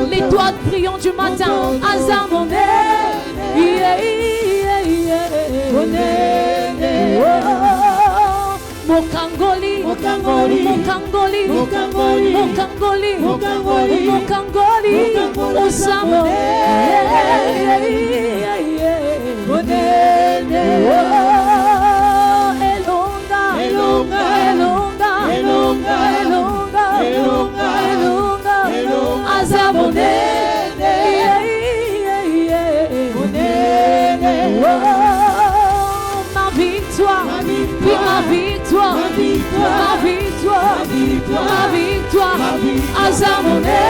L'étoile brillant du matin, Azamoné. Mokangoli, Mokangoli, Mokangoli, Mokangoli, Mokangoli, Mokangoli, Mokangoli, Osamoné. Elonga, Elonga, Elonga, Elonga, Elonga, Elonga, Elonga, Azamoné. Ma victoire, ma victoire, ma victoire, ma victoire, Azamoné.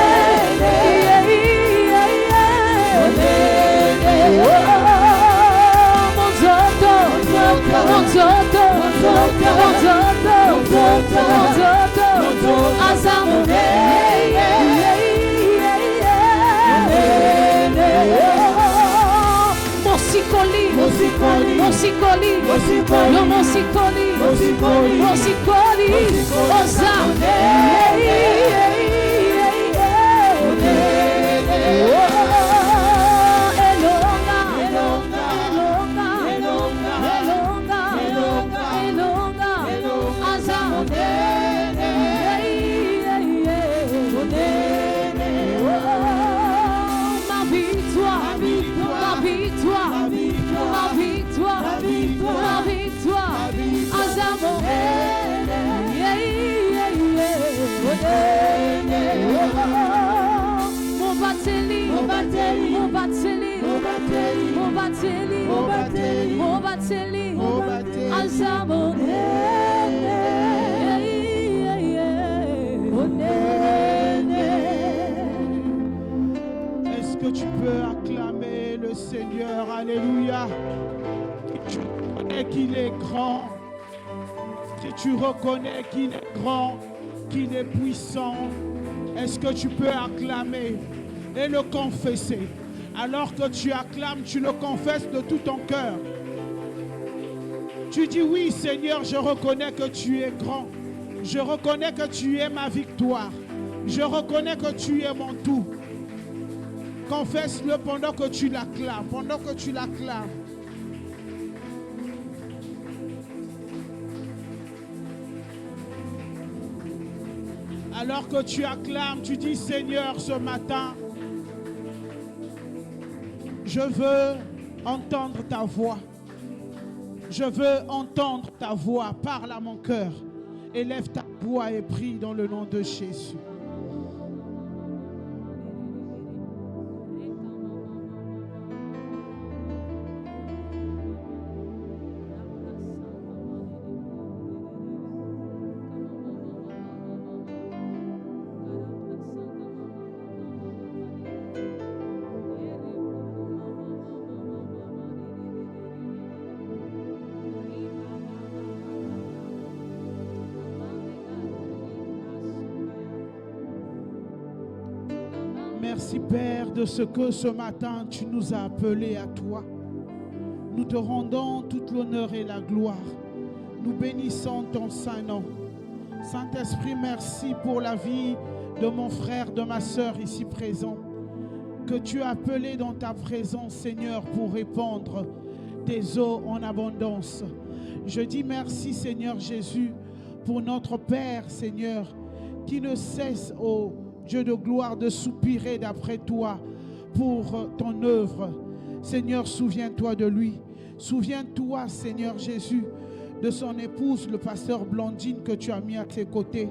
Est-ce que tu peux acclamer le Seigneur? Alléluia. Tu reconnais qu'il est grand. Si tu reconnais qu'il est grand, qu'il est puissant, est-ce que tu peux acclamer et le confesser? Alors que tu acclames, tu le confesses de tout ton cœur. Tu dis oui Seigneur, je reconnais que tu es grand. Je reconnais que tu es ma victoire. Je reconnais que tu es mon tout. Confesse-le pendant que tu l'acclames, pendant que tu l'acclames. Alors que tu acclames, tu dis Seigneur, ce matin, je veux entendre ta voix. Je veux entendre ta voix. Parle à mon cœur. Élève ta voix et prie dans le nom de Jésus. Merci Père de ce que ce matin tu nous as appelés à toi. Nous te rendons toute l'honneur et la gloire. Nous bénissons ton saint nom. Saint-Esprit, merci pour la vie de mon frère, de ma sœur ici présent, que tu as appelé dans ta présence, Seigneur, pour répandre tes eaux en abondance. Je dis merci, Seigneur Jésus, pour notre Père, Seigneur, qui ne cesse, ô Dieu de gloire, de soupirer d'après toi pour ton œuvre. Seigneur, souviens-toi de lui. Souviens-toi, Seigneur Jésus, de son épouse, le pasteur Blandine, que tu as mis à ses côtés.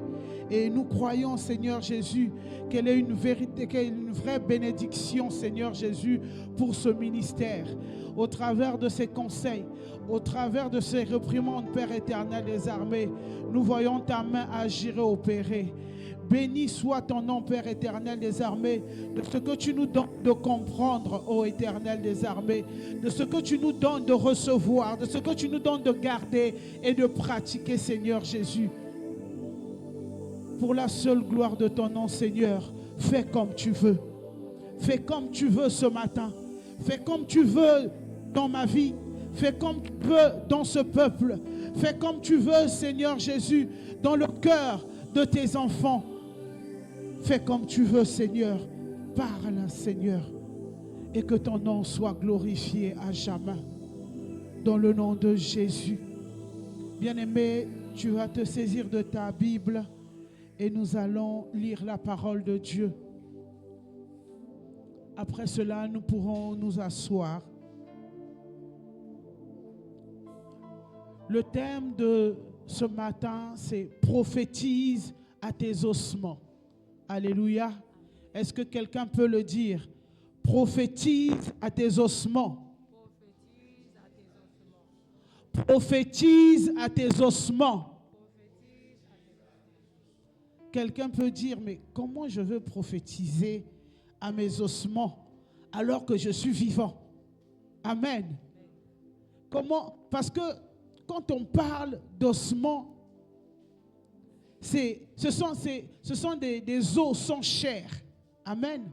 Et nous croyons, Seigneur Jésus, qu'elle est une vérité, qu'elle est une vraie bénédiction, Seigneur Jésus, pour ce ministère. Au travers de ses conseils, au travers de ses réprimandes, Père éternel des armées, nous voyons ta main agir et opérer. Béni soit ton nom, Père éternel des armées, de ce que tu nous donnes de comprendre, ô éternel des armées, de ce que tu nous donnes de recevoir, de ce que tu nous donnes de garder et de pratiquer, Seigneur Jésus. Pour la seule gloire de ton nom, Seigneur, fais comme tu veux. Fais comme tu veux ce matin. Fais comme tu veux dans ma vie. Fais comme tu veux dans ce peuple. Fais comme tu veux, Seigneur Jésus, dans le cœur de tes enfants. Fais comme tu veux, Seigneur. Parle, Seigneur. Et que ton nom soit glorifié à jamais. Dans le nom de Jésus. Bien-aimé, tu vas te saisir de ta Bible et nous allons lire la parole de Dieu. Après cela, nous pourrons nous asseoir. Le thème de ce matin, c'est « Prophétise à tes ossements ». Alléluia. Est-ce que quelqu'un peut le dire? Prophétise à tes ossements. Prophétise à tes ossements. Quelqu'un peut dire, mais comment je veux prophétiser à mes ossements alors que je suis vivant? Amen. Comment? Parce que quand on parle d'ossements, ce sont des os sans chair. Amen.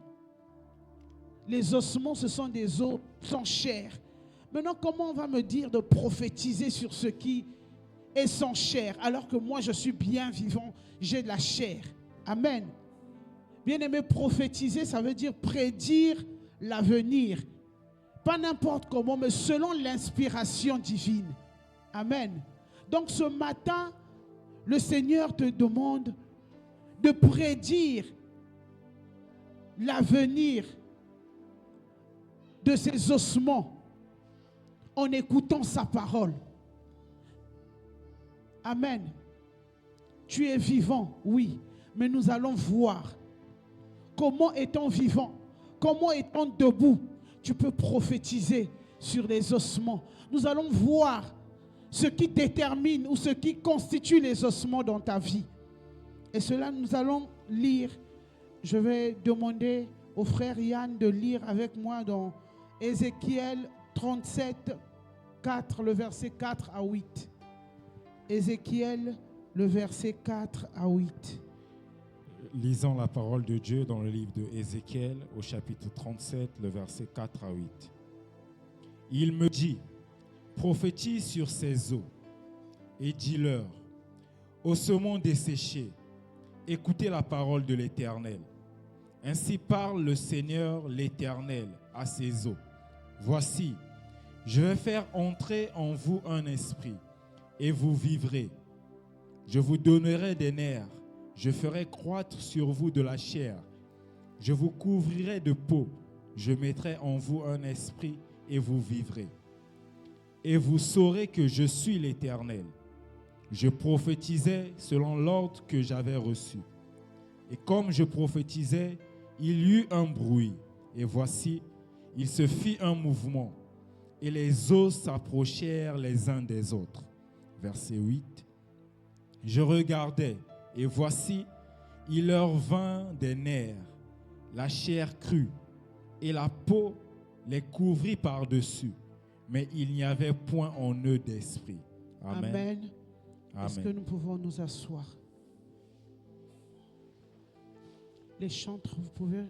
Les ossements, ce sont des os sans chair. Maintenant, comment on va me dire de prophétiser sur ce qui est sans chair, alors que moi, je suis bien vivant, j'ai de la chair? Amen. Bien-aimé, prophétiser, ça veut dire prédire l'avenir. Pas n'importe comment, mais selon l'inspiration divine. Amen. Donc, ce matin, le Seigneur te demande de prédire l'avenir de ses ossements en écoutant sa parole. Amen. Tu es vivant, oui, mais nous allons voir comment étant vivant, comment étant debout, tu peux prophétiser sur les ossements. Nous allons voir ce qui détermine ou ce qui constitue les ossements dans ta vie. Et cela, nous allons lire. Je vais demander au frère Yann de lire avec moi dans Ézéchiel 37, 4, le verset 4 à 8. Ézéchiel, le verset 4 à 8. Lisons la parole de Dieu dans le livre de Ézéchiel, au chapitre 37, le verset 4 à 8. Il me dit, prophétise sur ces eaux et dis-leur, ossements desséchés, écoutez la parole de l'Éternel. Ainsi parle le Seigneur l'Éternel à ces eaux. Voici, je vais faire entrer en vous un esprit et vous vivrez. Je vous donnerai des nerfs, je ferai croître sur vous de la chair. Je vous couvrirai de peau, je mettrai en vous un esprit et vous vivrez. Et vous saurez que je suis l'Éternel. Je prophétisais selon l'ordre que j'avais reçu. Et comme je prophétisais, il y eut un bruit. Et voici, il se fit un mouvement. Et les os s'approchèrent les uns des autres. Verset 8. Je regardais, et voici, il leur vint des nerfs, la chair crue, et la peau les couvrit par-dessus. Mais il n'y avait point en eux d'esprit. Amen. Amen. Amen. Est-ce que nous pouvons nous asseoir? Les chantres, vous pouvez...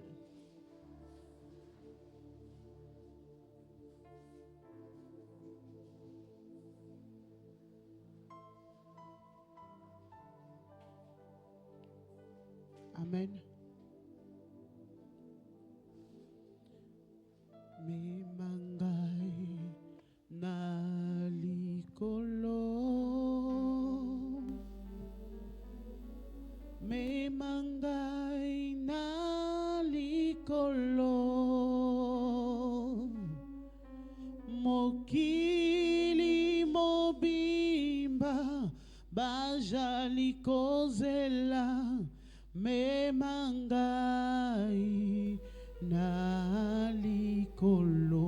Amen. Mi mangai na likolo, mi mangai na likolo, mokili mobimba bajali kozela. Me mangai na likolo,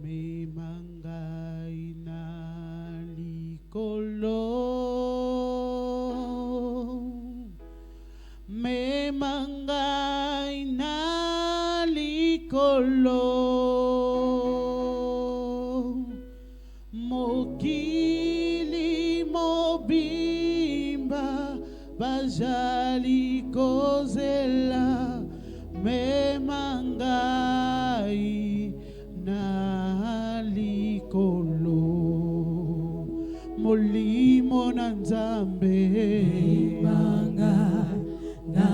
me mangai na likolo, me mangai na likolo, mokili mobimba bajali kozela, me mangai na likolo. Molimo na Nzambe Manga na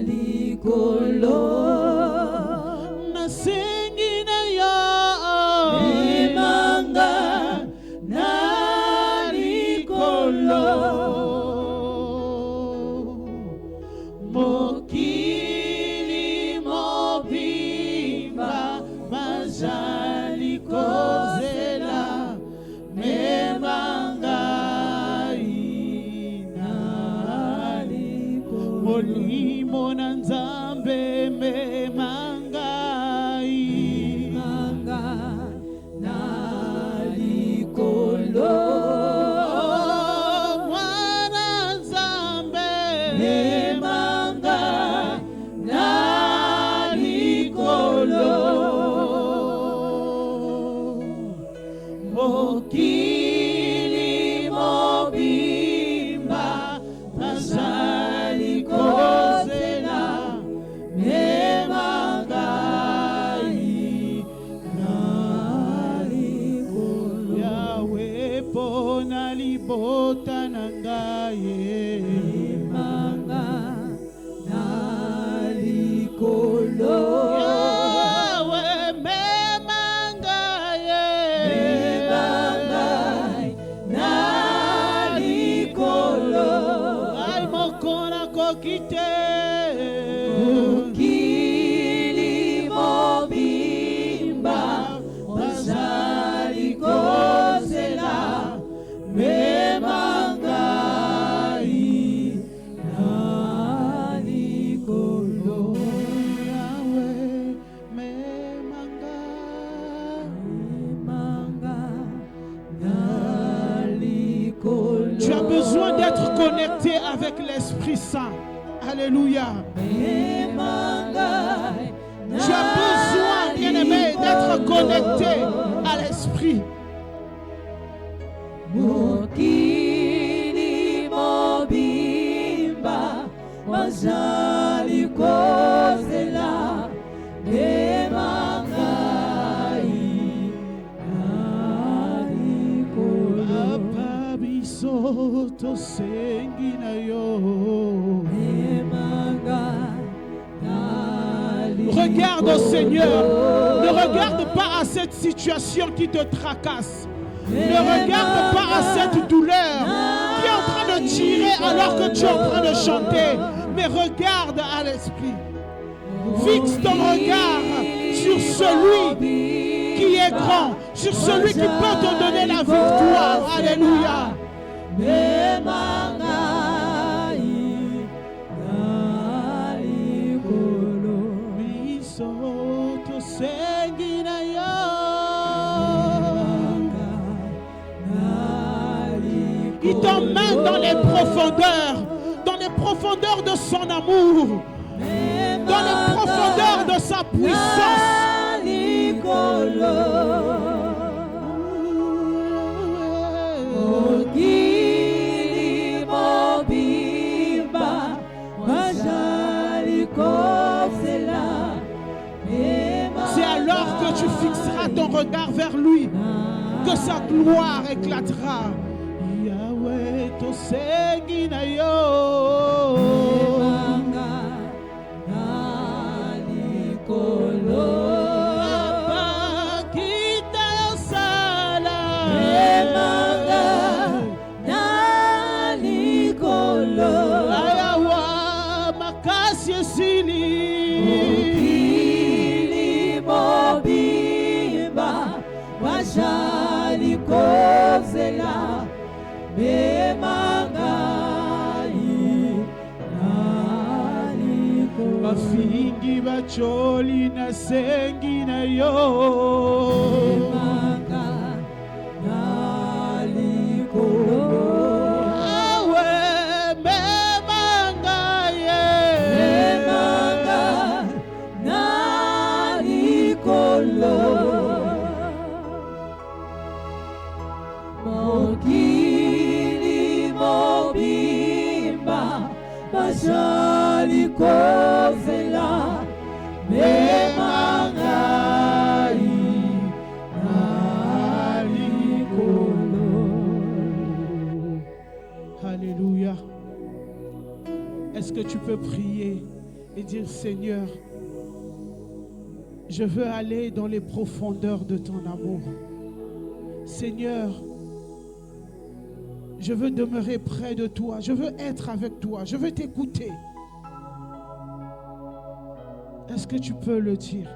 likolo nasengi na yo Manga na likolo Mokili mobimba bazali kozela Molimo na Nzambe memangai Manga na likolo Mwana Nzambe Manga na likolo Mokili mobimba bazali kozela memangai na likolo Yahweh pona libota na ngai Manga na likolo Yahweh memangai Memangai na likolo Ai mokona kokite Mokili mobimba bazali kozela memangai na likolo Yahweh memangai Manga na likolo Tu as besoin d'être connecté avec l'Esprit Saint. Alléluia. Memangai Tu as besoin, bien-aimé, d'être connecté à l'Esprit. Mokili mobimba bazali kozela memangai na likolo Papa biso tosengi na yo. memangai na likolo Regarde au Seigneur. Ne regarde pas à cette situation qui te tracasse. Ne regarde pas à cette douleur qui est en train de tirer alors que tu es en train de chanter. Mais regarde à l'Esprit. Fixe ton regard sur celui qui est grand, sur celui qui peut te donner la victoire. Alléluia. memangai na likolo Biso tosengi na yo. Il t'emmène dans les profondeurs de son amour, dans les profondeurs de sa puissance. Mokili mobimba bazali kozela C'est alors que tu fixeras ton regard vers lui que sa gloire éclatera. Yahweh tosengi na yo. Bafingi bacholi na sengi na yo. Mokili mobimba bazali kozela memangai na likolo Alléluia. Est-ce que tu peux prier et dire, Seigneur, je veux aller dans les profondeurs de ton amour. Seigneur, je veux demeurer près de toi. Je veux être avec toi. Je veux t'écouter. Est-ce que tu peux le dire?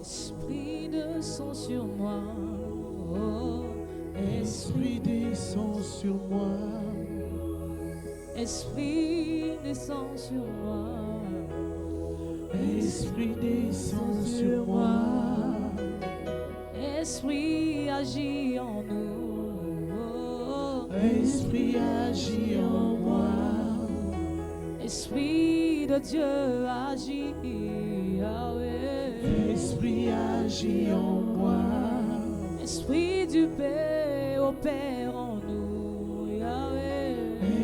Esprit descend sur moi. Oh, Esprit descend sur moi. Esprit descend sur moi. Esprit descend sur moi. Esprit agit en nous. Oh, Esprit agit en moi. Esprit de Dieu agit. Yahweh. Esprit agit en moi. Esprit du Père opère en nous. Yahweh.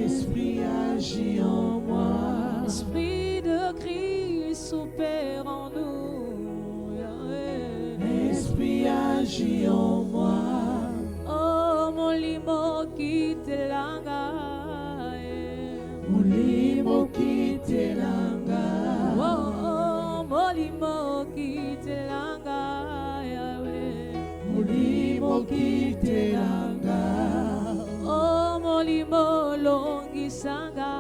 Esprit agit en moi. Esprit de Christ opère en nous. Yahweh. Esprit agit en moi. Oh, mon limo qui te langa. Mulimo kite langa. Oh, mon limo qui te langa. Yahweh. Mulimo kite langa. Oh, mon limo longi sanga.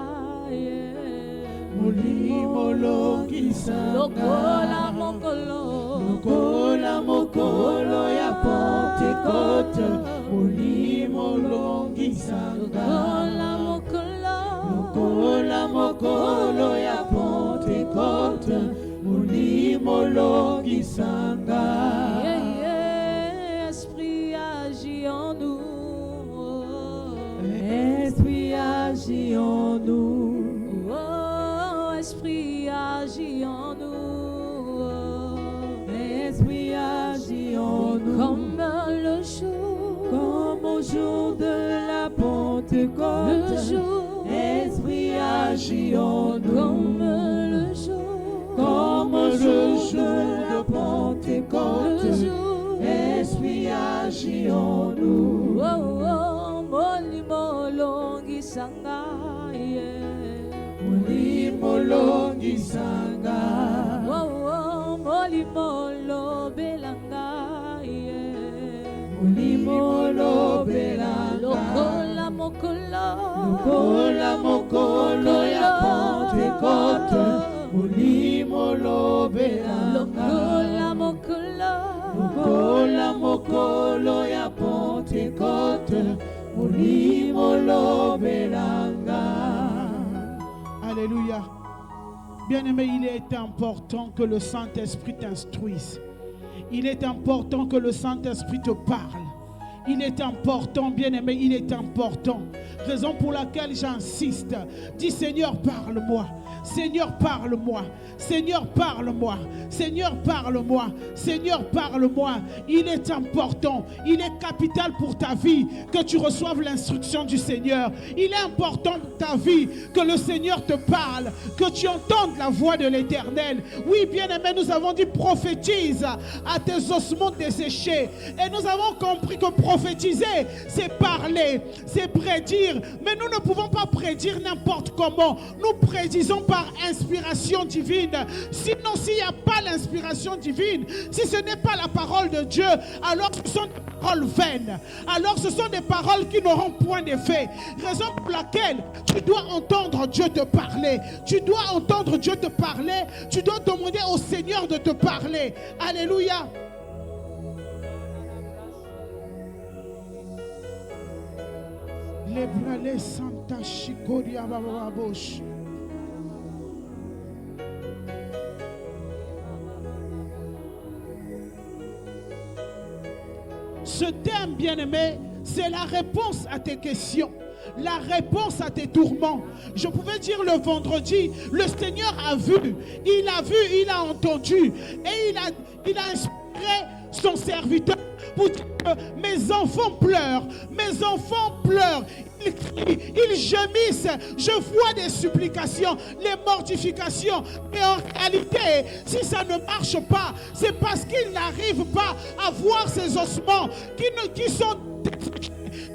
Mulimo longi sanga. Lokola mokolo. Lokola mokolo ya Pentecôte. Mulimo longi sanga. Lokola mokolo. Lokola mokolo ya Pentecôte. Mulimo longi sanga. Yeah, yeah. Esprit agit en nous. Esprit agit en nous. Oh, esprit agit en nous. Esprit agit en nous. Comme le jour. Comme au jour de la Pentecôte. Le jour. Esprit agit en nous. Comme le jour. Comme le jour de Pentecôte. Le jour. Esprit agit en nous. Oh, oh, molimo longi sanga. Mulimo longi sanga. Oh, oh, molimo lo belanga. Mulimo lo belanga. Lokola mokolo. Lokola mokolo ya Pentecôte. Mulimo lo belanga. Lokola mokolo. Lokola mokolo ya Pentecôte. Mulimo lo belanga. Alléluia. Bien-aimé, il est important que le Saint-Esprit t'instruise. Il est important que le Saint-Esprit te parle. Il est important, bien-aimé, il est important. Raison pour laquelle j'insiste. Dis, Seigneur, parle-moi. Seigneur, parle-moi. Seigneur, parle-moi. Seigneur, parle-moi. Seigneur, parle-moi. Il est important, il est capital pour ta vie que tu reçoives l'instruction du Seigneur. Il est important pour ta vie que le Seigneur te parle, que tu entendes la voix de l'Éternel. Oui, bien-aimé, nous avons dit prophétise à tes ossements desséchés. Et nous avons compris que prophétiser, c'est parler, c'est prédire. Mais nous ne pouvons pas prédire n'importe comment. Nous prédisons par inspiration divine. Sinon, s'il n'y a pas l'inspiration divine, si ce n'est pas la parole de Dieu, alors ce sont paroles vaines. Alors ce sont des paroles qui n'auront point d'effet. Raison pour laquelle tu dois entendre Dieu te parler. Tu dois entendre Dieu te parler. Tu dois demander au Seigneur de te parler. Alléluia. Lebrale Santa Shikoria Bababosh. Ce thème, bien-aimé, c'est la réponse à tes questions, la réponse à tes tourments. Je pouvais dire le vendredi, le Seigneur a vu, il a entendu et il a inspiré son serviteur pour dire que mes enfants pleurent, ils crient, ils gémissent, je vois des supplications, les mortifications. Mais en réalité, si ça ne marche pas, c'est parce qu'ils n'arrivent pas à voir ces ossements qui sont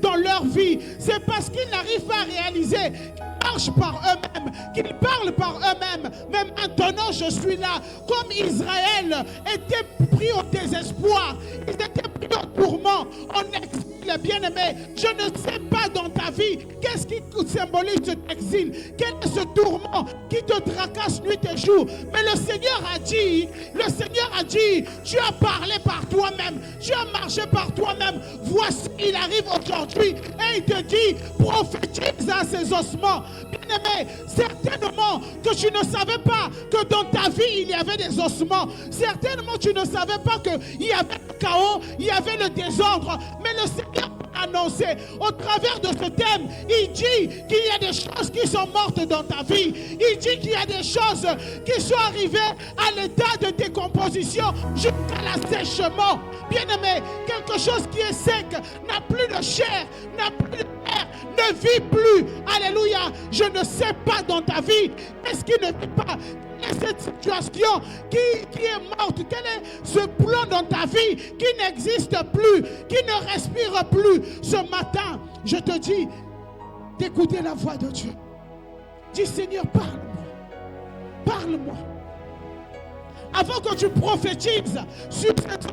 dans leur vie. C'est parce qu'ils n'arrivent pas à réaliser qu'ils marchent par eux-mêmes, qu'ils parlent par eux-mêmes. Mais maintenant, je suis là. Comme Israël était pris au désespoir, ils étaient pris au tourment, en exil, bien-aimé. Je ne sais pas dans ta vie, qu'est-ce qui symbolise cet exil? Quel est ce tourment qui te tracasse nuit et jour? Mais le Seigneur a dit, tu as parlé par toi-même, tu as marché par toi-même. Voici, il arrive aujourd'hui et il te dit, prophétise à ces ossements. Bien-aimé, certainement que tu ne savais pas que dans ta vie, il y avait des ossements. Certainement, tu ne savais pas qu'il y avait le chaos, il y avait le désordre. Mais le Seigneur a annoncé, au travers de ce thème, il dit qu'il y a des choses qui sont mortes dans ta vie. Il dit qu'il y a des choses qui sont arrivées à l'état de décomposition jusqu'à l'assèchement. Bien-aimé, quelque chose qui est sec, n'a plus de chair, n'a plus de air, ne vit plus. Alléluia. Je ne sais pas dans ta vie, qu'est-ce qui ne vit pas? Quelle est cette situation qui est morte? Quel est ce plan dans ta vie qui n'existe plus, qui ne respire plus? Ce matin, je te dis d'écouter la voix de Dieu. Dis, Seigneur, parle-moi. Parle-moi. Avant que tu prophétises sur cette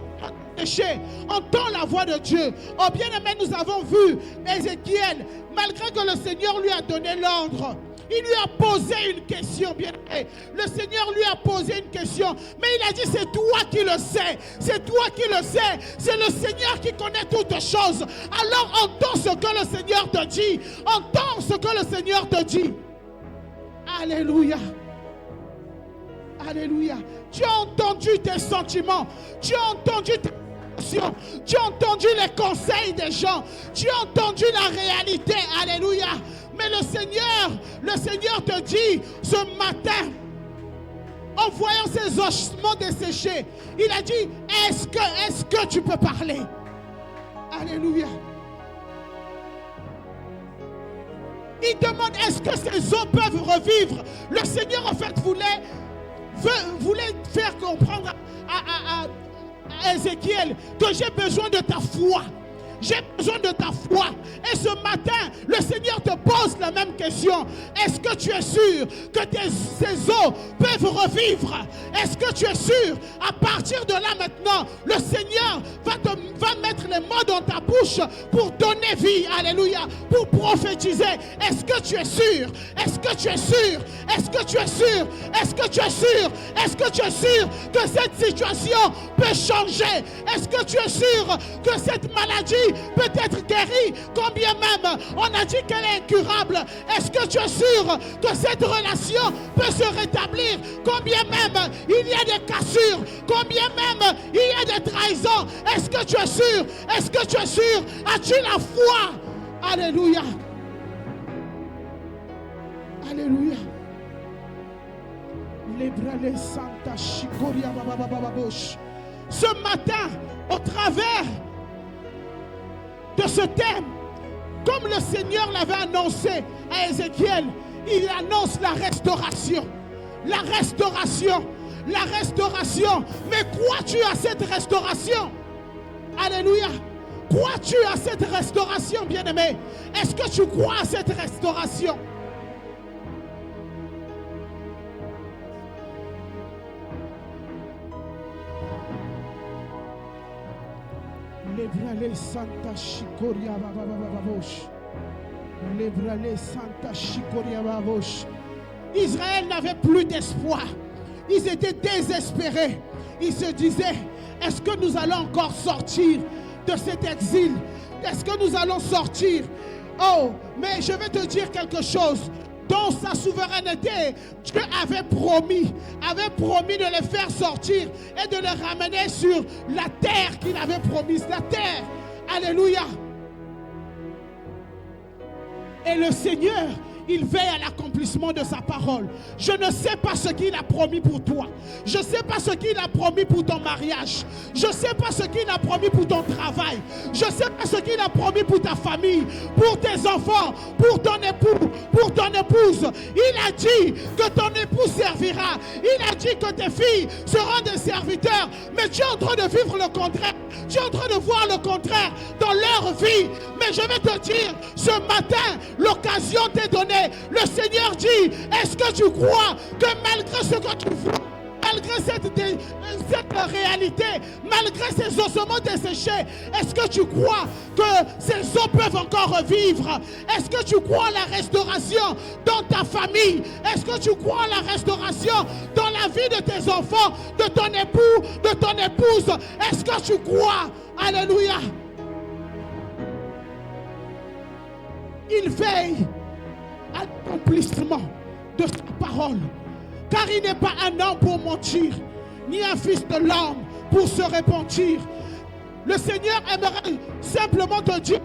péché, entends la voix de Dieu. Oh bien-aimé, nous avons vu Ézéchiel, malgré que le Seigneur lui a donné l'ordre, il lui a posé une question, bien-aimé. Le Seigneur lui a posé une question, mais il a dit, c'est toi qui le sais. C'est toi qui le sais. C'est le Seigneur qui connaît toutes choses. Alors entends ce que le Seigneur te dit. Entends ce que le Seigneur te dit. Alléluia. Alléluia. Tu as entendu tes sentiments. Tu as entendu tes émotions. Tu as entendu les conseils des gens. Tu as entendu la réalité. Alléluia. Mais le Seigneur te dit ce matin, en voyant ces ossements desséchés, il a dit, est-ce que tu peux parler? Alléluia. Il demande, est-ce que ces eaux peuvent revivre? Le Seigneur en fait voulait faire comprendre à Ézéchiel que j'ai besoin de ta foi. J'ai besoin de ta foi. Et ce matin, le Seigneur te pose la même question. Est-ce que tu es sûr que ces eaux peuvent revivre? Est-ce que tu es sûr? À partir de là maintenant, le Seigneur va mettre les mots dans ta bouche pour donner vie. Alléluia. Pour prophétiser. Est-ce que tu es sûr? Est-ce que tu es sûr? Est-ce que tu es sûr? Est-ce que tu es sûr? Est-ce que tu es sûr que cette situation peut changer? Est-ce que tu es sûr que cette maladie peut être guérie, combien même on a dit qu'elle est incurable? Est-ce que tu es sûr que cette relation peut se rétablir? Combien même il y a des cassures? Combien même il y a des trahisons? Est-ce que tu es sûr? Est-ce que tu es sûr? As-tu la foi? Alléluia. Alléluia. Ce matin, au travers de ce thème, comme le Seigneur l'avait annoncé à Ézéchiel, il annonce la restauration. La restauration. La restauration. Mais crois-tu à cette restauration? Alléluia. Crois-tu à cette restauration, bien-aimé? Est-ce que tu crois à cette restauration? Levrale Santa Shikoria Babababosh. Levrale Santa Shikoria Bababosh. Israël n'avait plus d'espoir. Ils étaient désespérés. Ils se disaient, est-ce que nous allons encore sortir de cet exil? Est-ce que nous allons sortir? Oh, mais je vais te dire quelque chose. Dans sa souveraineté, Dieu avait promis de les faire sortir et de les ramener sur la terre qu'il avait promise. La terre. Alléluia. Et le Seigneur, il veille à l'accomplissement de sa parole. Je ne sais pas ce qu'il a promis pour toi. Je ne sais pas ce qu'il a promis pour ton mariage. Je ne sais pas ce qu'il a promis pour ton travail. Je ne sais pas ce qu'il a promis pour ta famille, pour tes enfants, pour ton époux, pour ton épouse. Il a dit que ton époux servira. Il a dit que tes filles seront des serviteurs. Mais tu es en train de vivre le contraire. Tu es en train de voir le contraire dans leur vie. Mais je vais te dire, ce matin, l'occasion t'est donnée. Le Seigneur dit, est-ce que tu crois que malgré ce que tu vois, malgré cette réalité, malgré ces ossements desséchés, est-ce que tu crois que ces os peuvent encore revivre? Est-ce que tu crois à la restauration dans ta famille? Est-ce que tu crois à la restauration dans la vie de tes enfants, de ton époux, de ton épouse? Est-ce que tu crois? Alléluia. Il veille à l'accomplissement de sa parole. Car il n'est pas un homme pour mentir, ni un fils de l'homme pour se repentir. Le Seigneur aimerait simplement te dire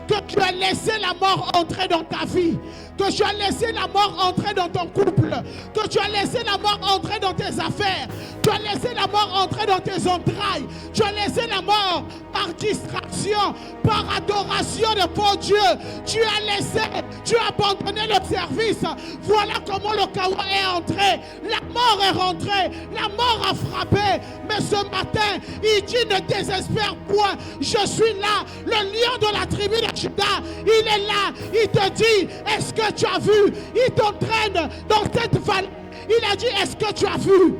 que tu as laissé la mort entrer dans ta vie, que tu as laissé la mort entrer dans ton couple, que tu as laissé la mort entrer dans tes affaires, tu as laissé la mort entrer dans tes entrailles, tu as laissé la mort par distraction, par adoration de faux dieux, tu as abandonné le service. Voilà comment le chaos est entré, la mort est rentrée, la mort a frappé. Mais ce matin, il dit ne désespère point, je suis là, le lion de la tribu de Juda, il est là, il te dit, est-ce que tu as vu? Il t'entraîne dans cette vallée, il a dit, est-ce que tu as vu?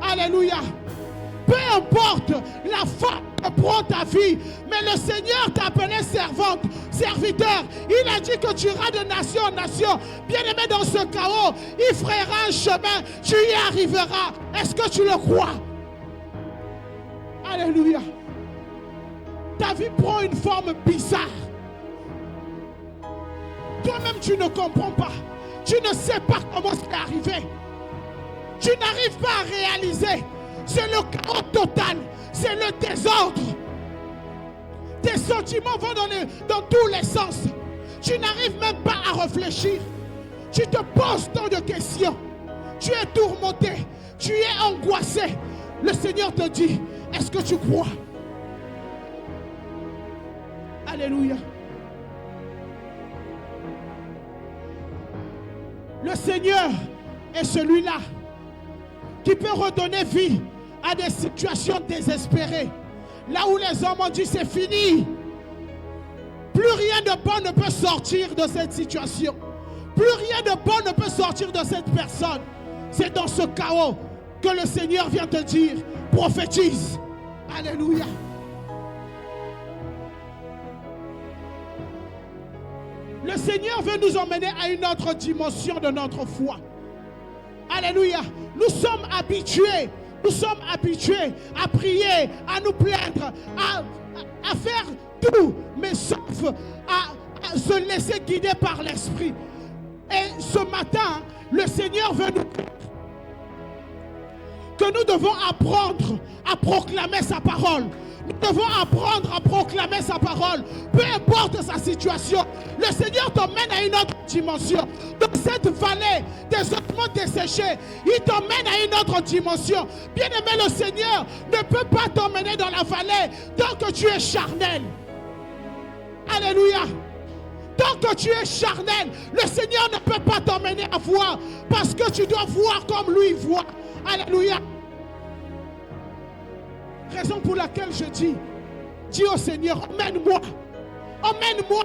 Alléluia. Peu importe la forme que prend ta vie, mais le Seigneur t'a appelé servante, serviteur. Il a dit que tu iras de nation en nation. Bien-aimé, dans ce chaos, il frayera un chemin, tu y arriveras. Est-ce que tu le crois? Alléluia. Ta vie prend une forme bizarre. Toi-même, tu ne comprends pas. Tu ne sais pas comment c'est arrivé. Tu n'arrives pas à réaliser. C'est le chaos total. C'est le désordre. Tes sentiments vont dans tous les sens. Tu n'arrives même pas à réfléchir. Tu te poses tant de questions. Tu es tourmenté. Tu es angoissé. Le Seigneur te dit, est-ce que tu crois? Alléluia. Le Seigneur est celui-là qui peut redonner vie à des situations désespérées. Là où les hommes ont dit c'est fini. Plus rien de bon ne peut sortir de cette situation. Plus rien de bon ne peut sortir de cette personne. C'est dans ce chaos que le Seigneur vient te dire, prophétise. Alléluia. Le Seigneur veut nous emmener à une autre dimension de notre foi. Alléluia. Nous sommes habitués à prier, à nous plaindre, à faire tout, mais sauf à se laisser guider par l'Esprit. Et ce matin, le Seigneur veut nous dire que nous devons apprendre à proclamer sa parole. Nous devons apprendre à proclamer sa parole. Peu importe sa situation, le Seigneur t'emmène à une autre dimension. Dans cette vallée des ossements desséchés, il t'emmène à une autre dimension. Bien-aimé, le Seigneur ne peut pas t'emmener dans la vallée tant que tu es charnel. Alléluia. Tant que tu es charnel, le Seigneur ne peut pas t'emmener à voir parce que tu dois voir comme lui voit. Alléluia. Raison pour laquelle je dis au Seigneur, emmène-moi, emmène-moi,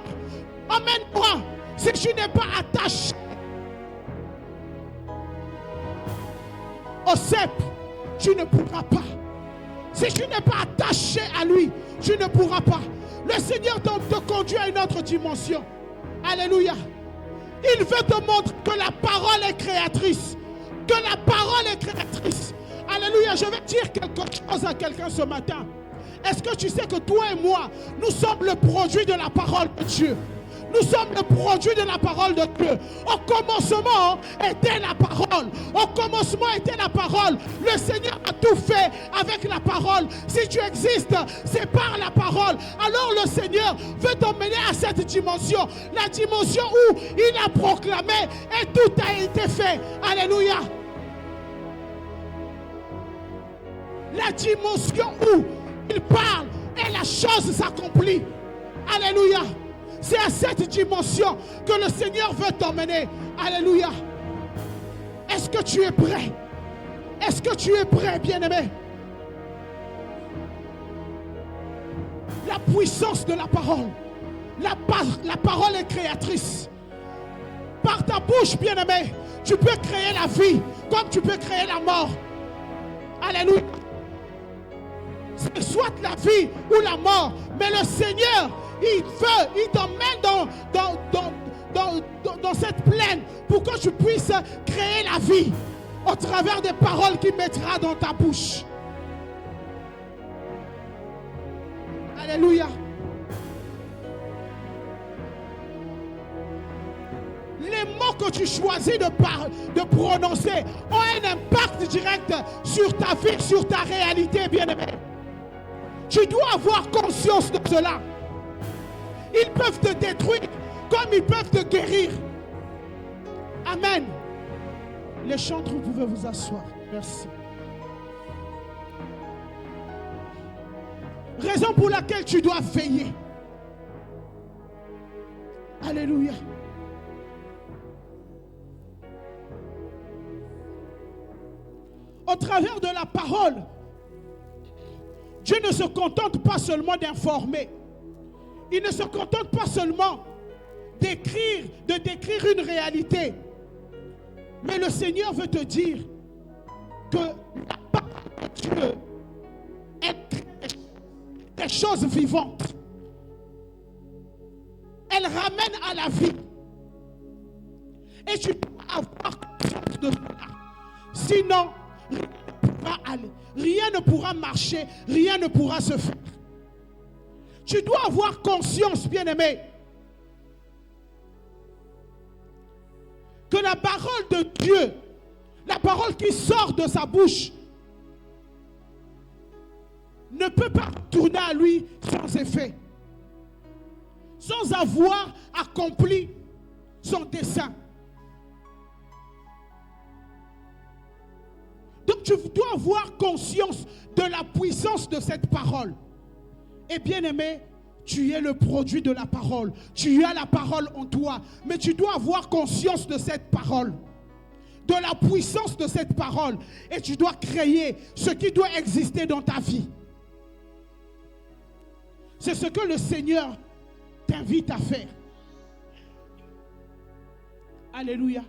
emmène-moi. Si tu n'es pas attaché au cep, tu ne pourras pas. Si tu n'es pas attaché à lui, tu ne pourras pas. Le Seigneur te conduit à une autre dimension. Alléluia. Il veut te montrer que la parole est créatrice. Que la parole est créatrice. Alléluia. Je vais dire quelque chose à quelqu'un ce matin. Est-ce que tu sais que toi et moi, nous sommes le produit de la parole de Dieu? Nous sommes le produit de la parole de Dieu. Au commencement était la parole. Au commencement était la parole. Le Seigneur a tout fait avec la parole. Si tu existes, c'est par la parole. Alors le Seigneur veut t'emmener à cette dimension. La dimension où il a proclamé et tout a été fait. Alléluia. La dimension où il parle et la chose s'accomplit. Alléluia. C'est à cette dimension que le Seigneur veut t'emmener. Alléluia. Est-ce que tu es prêt? Est-ce que tu es prêt, bien-aimé? La puissance de la parole. La parole est créatrice. Par ta bouche, bien-aimé, tu peux créer la vie comme tu peux créer la mort. Alléluia. C'est soit la vie ou la mort. Mais le Seigneur, il t'emmène dans cette plaine pour que tu puisses créer la vie au travers des paroles qu'il mettra dans ta bouche. Alléluia. Les mots que tu choisis de prononcer ont un impact direct sur ta vie, sur ta réalité, bien-aimé. Tu dois avoir conscience de cela. Ils peuvent te détruire comme ils peuvent te guérir. Amen. Les chantres, vous pouvez vous asseoir. Merci. Raison pour laquelle tu dois veiller. Alléluia. Au travers de la parole, Dieu ne se contente pas seulement d'informer. Il ne se contente pas seulement de décrire une réalité. Mais le Seigneur veut te dire que la parole de Dieu est des choses vivantes. Elle ramène à la vie. Et tu dois avoir conscience de cela. Sinon, rien ne pourra marcher, rien ne pourra se faire. Tu dois avoir conscience, bien-aimé, que la parole de Dieu, la parole qui sort de sa bouche, ne peut pas tourner à lui sans effet, sans avoir accompli son dessein. Donc tu dois avoir conscience de la puissance de cette parole. Et bien aimé, tu es le produit de la parole. Tu as la parole en toi. Mais tu dois avoir conscience de cette parole. De la puissance de cette parole. Et tu dois créer ce qui doit exister dans ta vie. C'est ce que le Seigneur t'invite à faire. Alléluia.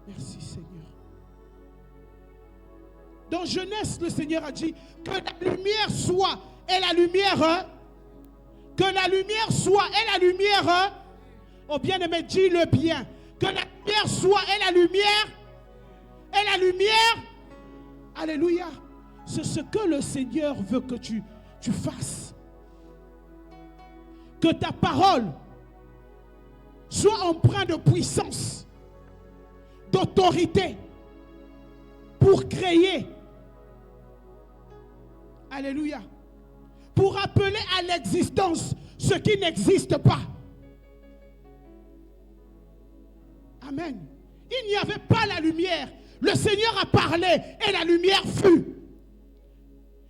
Merci Seigneur. Dans Genèse, le Seigneur a dit que la lumière soit et la lumière. Que la lumière soit et la lumière. Oh bien-aimé, dis-le bien. Que la lumière soit et la lumière. Et la lumière. Alléluia. C'est ce que le Seigneur veut que tu fasses. Que ta parole soit empreinte de puissance, d'autorité pour créer. Alléluia. Pour appeler à l'existence ce qui n'existe pas. Amen. Il n'y avait pas la lumière. Le Seigneur a parlé et la lumière fut.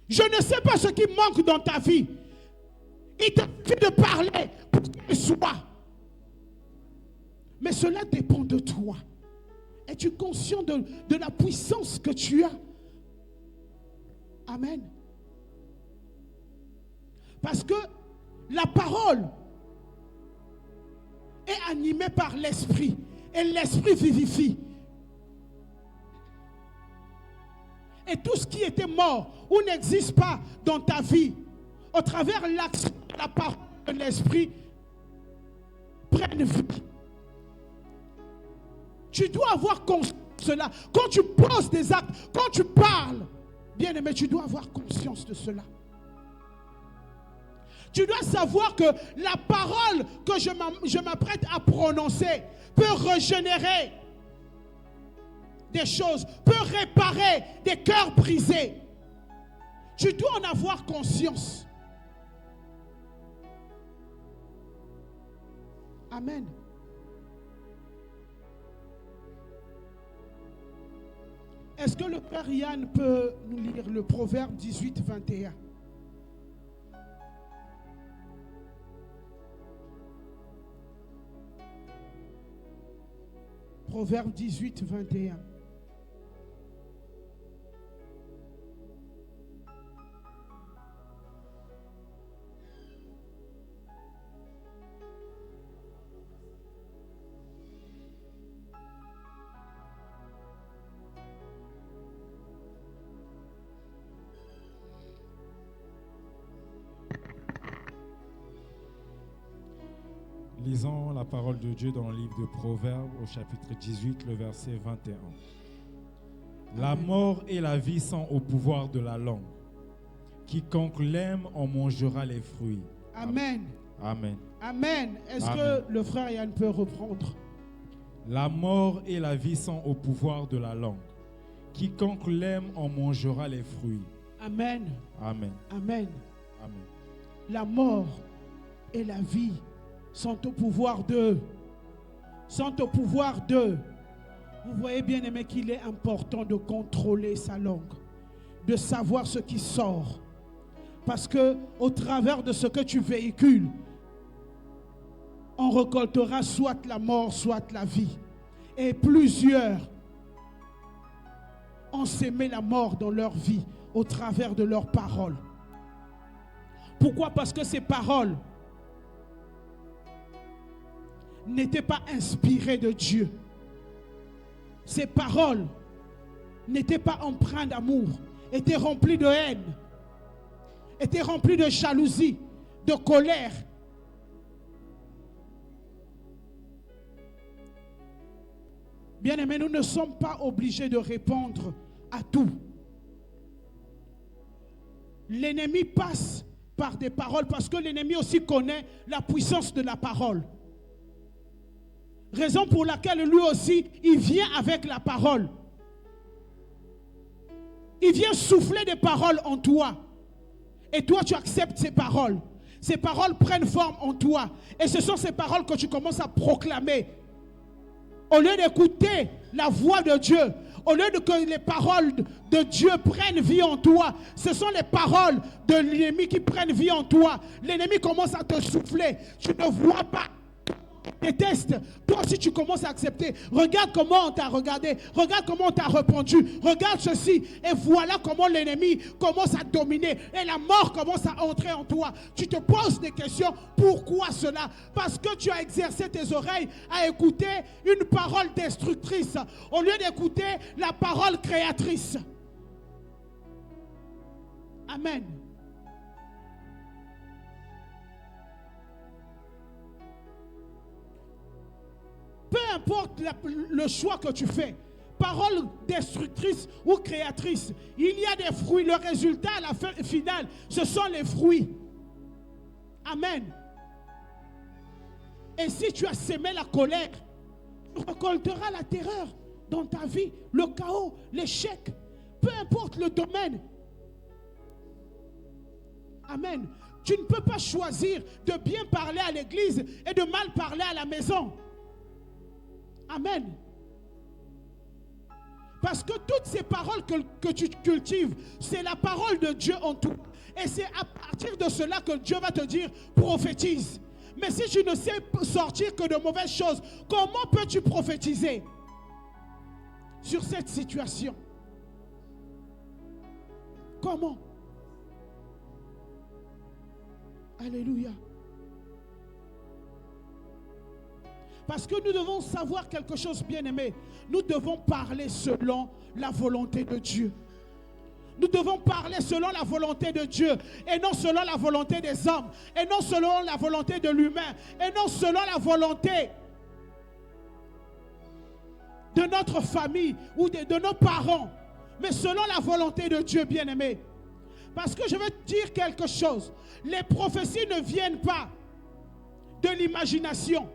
Je ne sais pas ce qui manque dans ta vie. Il te suffit de parler pour qu'il soit. Mais cela dépend de toi. Es-tu conscient de la puissance que tu as? Amen. Parce que la parole est animée par l'esprit. Et l'esprit vivifie. Et tout ce qui était mort ou n'existe pas dans ta vie, au travers de l'action, la parole de l'Esprit, prenne vie. Tu dois avoir conscience de cela. Quand tu poses des actes, quand tu parles, bien aimé, tu dois avoir conscience de cela. Tu dois savoir que la parole que je m'apprête à prononcer peut régénérer des choses, peut réparer des cœurs brisés. Tu dois en avoir conscience. Amen. Est-ce que le Père Yann peut nous lire le Proverbe 18, 21? Proverbe 18, 21. Lisons la parole de Dieu dans le livre de Proverbes au chapitre 18, le verset 21. La mort et la vie sont au pouvoir de la langue. Quiconque l'aime en mangera les fruits. Amen. Amen. Amen. Est-ce Amen. que le frère Yann peut reprendre? La mort et la vie sont au pouvoir de la langue. Quiconque l'aime en mangera les fruits. Amen. Amen. Amen. Amen. La mort et la vie sont au pouvoir d'eux. Sont au pouvoir d'eux. Vous voyez bien aimé qu'il est important de contrôler sa langue, de savoir ce qui sort. Parce que au travers de ce que tu véhicules, on récoltera soit la mort, soit la vie. Et plusieurs ont sémé la mort dans leur vie au travers de leurs paroles. Pourquoi? Parce que ces paroles n'étaient pas inspirées de Dieu. Ces paroles n'étaient pas empreintes d'amour, étaient remplies de haine, étaient remplies de jalousie, de colère. Bien-aimés, nous ne sommes pas obligés de répondre à tout. L'ennemi passe par des paroles parce que l'ennemi aussi connaît la puissance de la parole. Raison pour laquelle lui aussi, il vient avec la parole. Il vient souffler des paroles en toi. Et toi, tu acceptes ces paroles. Ces paroles prennent forme en toi. Et ce sont ces paroles que tu commences à proclamer. Au lieu d'écouter la voix de Dieu, au lieu que les paroles de Dieu prennent vie en toi, ce sont les paroles de l'ennemi qui prennent vie en toi. L'ennemi commence à te souffler. Tu ne vois pas. Déteste, toi aussi tu commences à accepter. Regarde comment on t'a regardé, regarde comment on t'a répondu, regarde ceci, et voilà comment l'ennemi commence à dominer et la mort commence à entrer en toi. Tu te poses des questions, pourquoi cela? Parce que tu as exercé tes oreilles à écouter une parole destructrice au lieu d'écouter la parole créatrice. Amen. Peu importe le choix que tu fais, parole destructrice ou créatrice, il y a des fruits. Le résultat à la fin finale, ce sont les fruits. Amen. Et si tu as sémé la colère, tu récolteras la terreur dans ta vie, le chaos, l'échec, peu importe le domaine. Amen. Tu ne peux pas choisir de bien parler à l'église et de mal parler à la maison. Amen. Parce que toutes ces paroles que tu cultives, c'est la parole de Dieu en toi. Et c'est à partir de cela que Dieu va te dire, prophétise. Mais si tu ne sais sortir que de mauvaises choses, comment peux-tu prophétiser sur cette situation? Comment? Alléluia. Parce que nous devons savoir quelque chose, bien-aimé. Nous devons parler selon la volonté de Dieu. Nous devons parler selon la volonté de Dieu et non selon la volonté des hommes et non selon la volonté de l'humain et non selon la volonté de notre famille ou de nos parents, mais selon la volonté de Dieu, bien-aimé. Parce que je veux te dire quelque chose. Les prophéties ne viennent pas de l'imagination.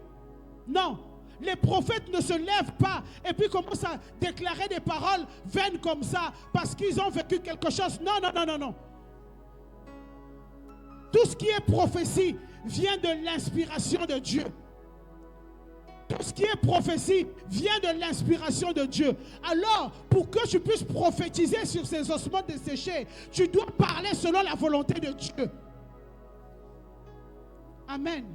Non. Les prophètes ne se lèvent pas et puis commencent à déclarer des paroles vaines comme ça parce qu'ils ont vécu quelque chose. Non, non, non, non, non. Tout ce qui est prophétie vient de l'inspiration de Dieu. Tout ce qui est prophétie vient de l'inspiration de Dieu. Alors, pour que tu puisses prophétiser sur ces ossements desséchés, tu dois parler selon la volonté de Dieu. Amen.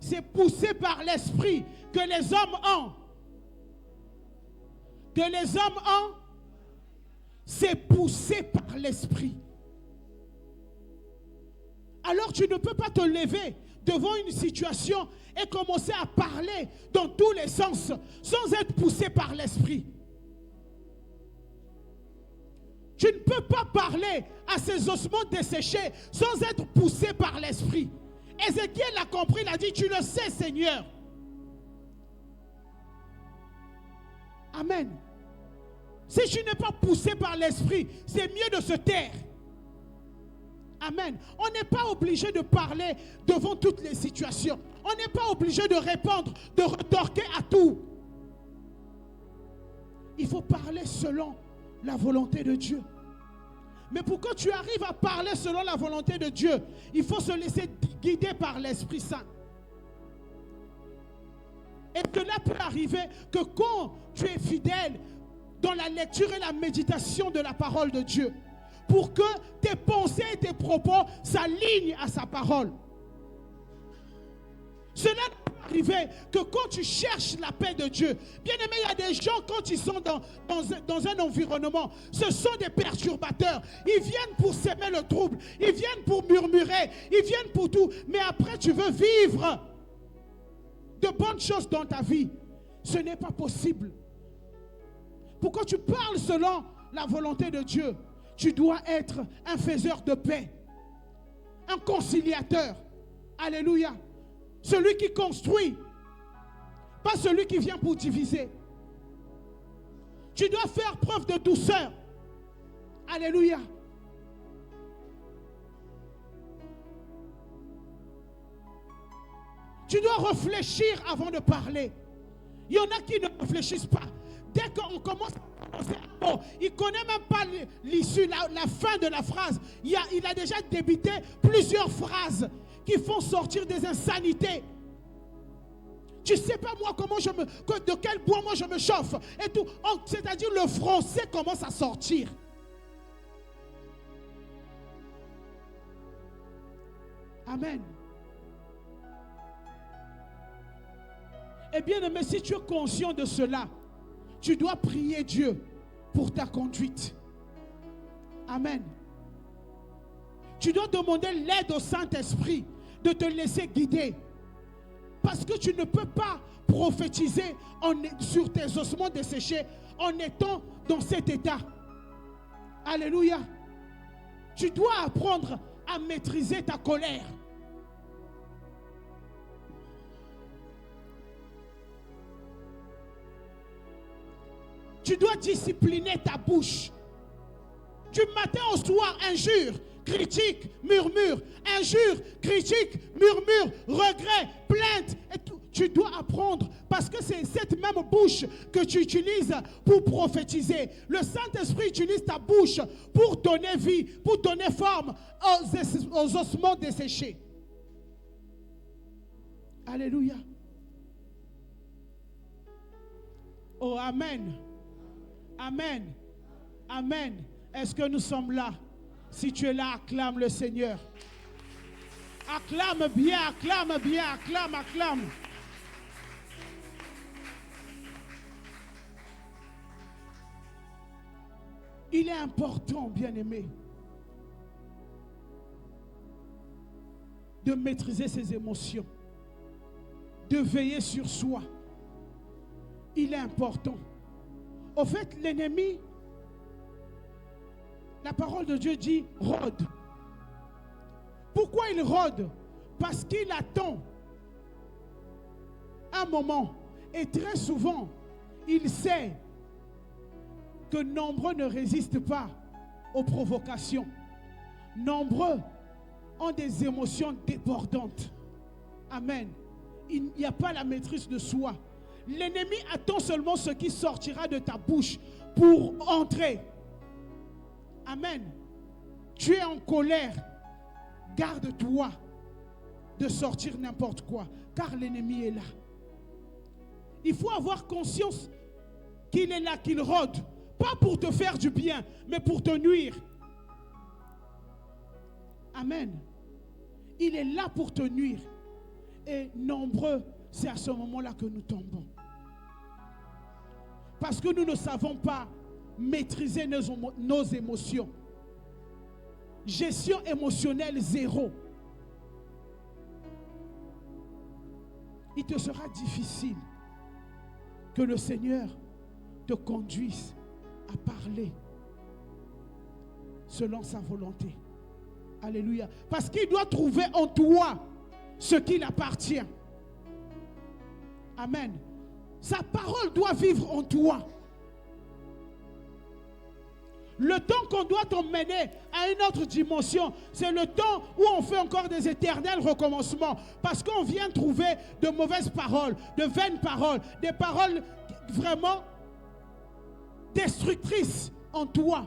C'est poussé par l'esprit que les hommes ont. Que les hommes ont, c'est poussé par l'esprit. Alors tu ne peux pas te lever devant une situation et commencer à parler dans tous les sens sans être poussé par l'esprit. Tu ne peux pas parler à ces ossements desséchés sans être poussé par l'esprit. Ézéchiel a compris, il a dit, tu le sais, Seigneur. Amen. Si tu n'es pas poussé par l'esprit, c'est mieux de se taire. Amen. On n'est pas obligé de parler devant toutes les situations. On n'est pas obligé de répondre, de retorquer à tout. Il faut parler selon la volonté de Dieu. Mais pour que tu arrives à parler selon la volonté de Dieu, il faut se laisser guider par l'Esprit Saint. Et cela peut arriver que quand tu es fidèle dans la lecture et la méditation de la parole de Dieu, pour que tes pensées et tes propos s'alignent à sa parole. Cela peut arriver que quand tu cherches la paix de Dieu, bien aimé, il y a des gens quand ils sont dans un environnement, ce sont des perturbateurs. Ils viennent pour s'aimer le trouble, ils viennent pour murmurer, ils viennent pour tout. Mais après tu veux vivre de bonnes choses dans ta vie. Ce n'est pas possible. Pour que tu parles selon la volonté de Dieu, tu dois être un faiseur de paix, un conciliateur. Alléluia. Celui qui construit, pas celui qui vient pour diviser. Tu dois faire preuve de douceur. Alléluia. Tu dois réfléchir avant de parler. Il y en a qui ne réfléchissent pas. Dès qu'on commence à prononcer un mot, il ne connaît même pas l'issue, la fin de la phrase. Il a déjà débité plusieurs phrases qui font sortir des insanités. Tu ne sais pas moi de quel bois moi je me chauffe. Et tout. C'est-à-dire le français commence à sortir. Amen. Eh bien, mais si tu es conscient de cela, tu dois prier Dieu pour ta conduite. Amen. Tu dois demander l'aide au Saint-Esprit de te laisser guider. Parce que tu ne peux pas prophétiser sur tes ossements desséchés en étant dans cet état. Alléluia. Tu dois apprendre à maîtriser ta colère. Tu dois discipliner ta bouche. Du matin au soir, injure, critique, murmure, injure, critique, murmure, regret, plainte. Et tout. Tu dois apprendre parce que c'est cette même bouche que tu utilises pour prophétiser. Le Saint-Esprit utilise ta bouche pour donner vie, pour donner forme aux ossements desséchés. Alléluia. Oh, amen. Amen. Amen. Est-ce que nous sommes là? Si tu es là, acclame le Seigneur. Acclame bien, acclame bien, acclame, acclame. Il est important, bien-aimé, de maîtriser ses émotions, de veiller sur soi, il est important. Au fait, l'ennemi, la parole de Dieu dit rôde. Pourquoi il rôde? Parce qu'il attend un moment. Et très souvent, il sait que nombreux ne résistent pas aux provocations. Nombreux ont des émotions débordantes. Amen. Il n'y a pas la maîtrise de soi. L'ennemi attend seulement ce qui sortira de ta bouche pour entrer. Amen. Tu es en colère. Garde-toi de sortir n'importe quoi, car l'ennemi est là. Il faut avoir conscience qu'il est là, qu'il rôde. Pas pour te faire du bien, mais pour te nuire. Amen. Il est là pour te nuire. Et nombreux, c'est à ce moment-là que nous tombons. Parce que nous ne savons pas maîtriser nos émotions. Gestion émotionnelle zéro. Il te sera difficile que le Seigneur te conduise à parler selon sa volonté. Alléluia. Parce qu'il doit trouver en toi ce qui appartient. Amen. Sa parole doit vivre en toi. Le temps qu'on doit t'emmener à une autre dimension, c'est le temps où on fait encore des éternels recommencements. Parce qu'on vient trouver de mauvaises paroles, de vaines paroles, des paroles vraiment destructrices en toi.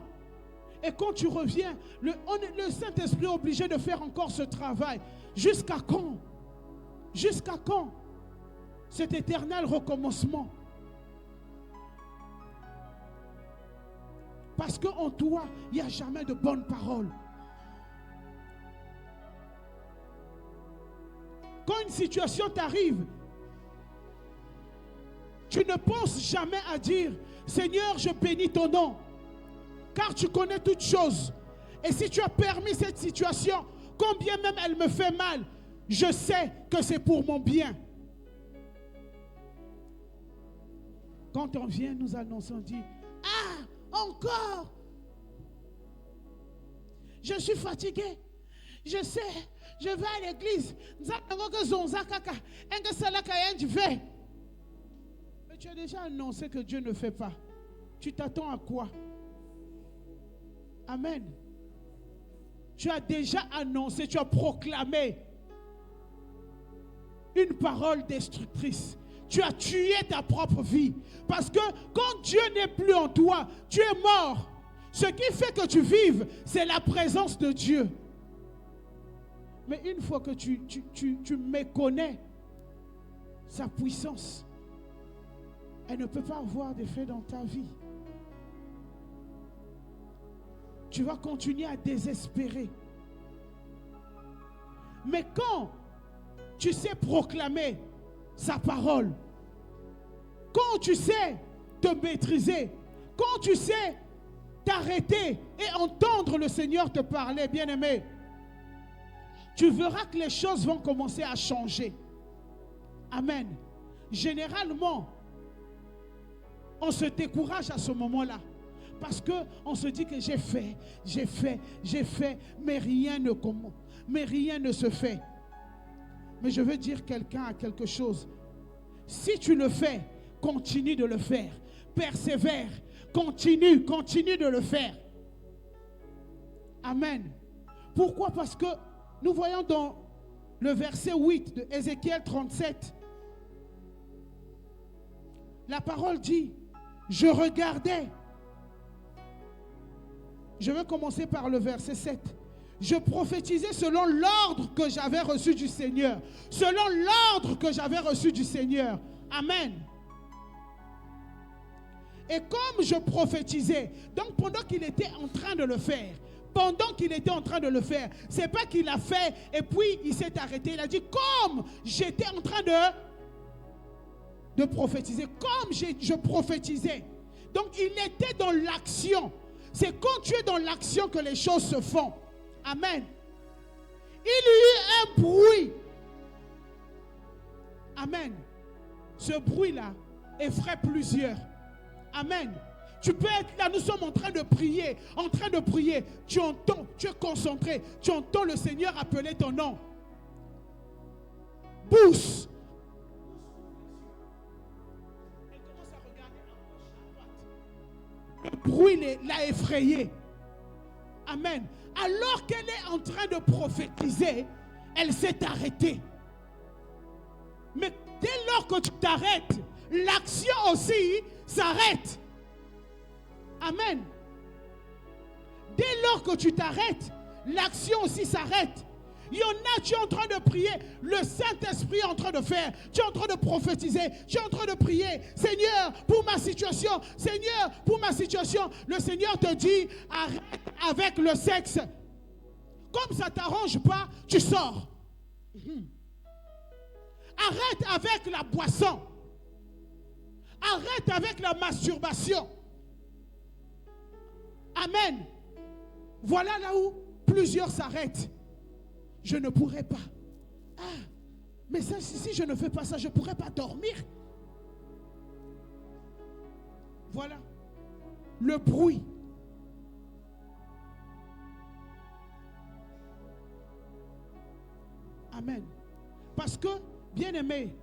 Et quand tu reviens, le Saint-Esprit est obligé de faire encore ce travail. Jusqu'à quand? Jusqu'à quand cet éternel recommencement? Parce qu'en toi, il n'y a jamais de bonnes paroles. Quand une situation t'arrive, tu ne penses jamais à dire « Seigneur, je bénis ton nom ». Car tu connais toutes choses. Et si tu as permis cette situation, combien même elle me fait mal, je sais que c'est pour mon bien. Quand on vient nous annoncer, on dit « Ah, encore! Je suis fatigué. Je sais, je vais à l'église. Mais tu as déjà annoncé que Dieu ne fait pas. Tu t'attends à quoi? Amen. Tu as déjà annoncé, tu as proclamé une parole destructrice. Tu as tué ta propre vie. Parce que quand Dieu n'est plus en toi, tu es mort. Ce qui fait que tu vives, c'est la présence de Dieu. Mais une fois que tu méconnais sa puissance, elle ne peut pas avoir d'effet dans ta vie. Tu vas continuer à désespérer. Mais quand tu sais proclamer sa parole, quand tu sais te maîtriser, quand tu sais t'arrêter et entendre le Seigneur te parler, bien-aimé, tu verras que les choses vont commencer à changer. Amen. Généralement, on se décourage à ce moment-là. Parce qu'on se dit que j'ai fait, mais rien ne se fait. Mais je veux dire quelqu'un à quelque chose. Si tu le fais, continue de le faire. Persévère, continue de le faire. Amen. Pourquoi? Parce que nous voyons dans le verset 8 de Ézéchiel 37, la parole dit, je regardais. Je vais commencer par le verset 7. Je prophétisais selon l'ordre que j'avais reçu du Seigneur. Selon l'ordre que j'avais reçu du Seigneur. Amen. Et comme je prophétisais, donc pendant qu'il était en train de le faire, c'est pas qu'il a fait et puis il s'est arrêté. Il a dit, comme j'étais en train de prophétiser, comme je prophétisais. Donc il était dans l'action. C'est quand tu es dans l'action que les choses se font. Amen. Il y a eu un bruit. Amen. Ce bruit-là, effraie plusieurs. Amen. Tu peux être là, nous sommes en train de prier, Tu entends, tu es concentré, tu entends le Seigneur appeler ton nom. Pousse. Elle commence à regarder à gauche, à droite. Le bruit l'a effrayée. Amen. Alors qu'elle est en train de prophétiser, elle s'est arrêtée. Mais dès lors que tu t'arrêtes, l'action aussi s'arrête. Amen. Dès lors que tu t'arrêtes, l'action aussi s'arrête. Il y en a, tu es en train de prier, le Saint-Esprit est en train de faire, tu es en train de prophétiser, tu es en train de prier. Seigneur, pour ma situation, Seigneur, pour ma situation. Le Seigneur te dit, arrête avec le sexe. Comme ça ne t'arrange pas, tu sors. Arrête avec la boisson. Arrête avec la masturbation. Amen. Voilà là où plusieurs s'arrêtent. Je ne pourrais pas. Ah, mais ça, si je ne fais pas ça, je ne pourrais pas dormir. Voilà. Le bruit. Amen. Parce que, bien-aimé,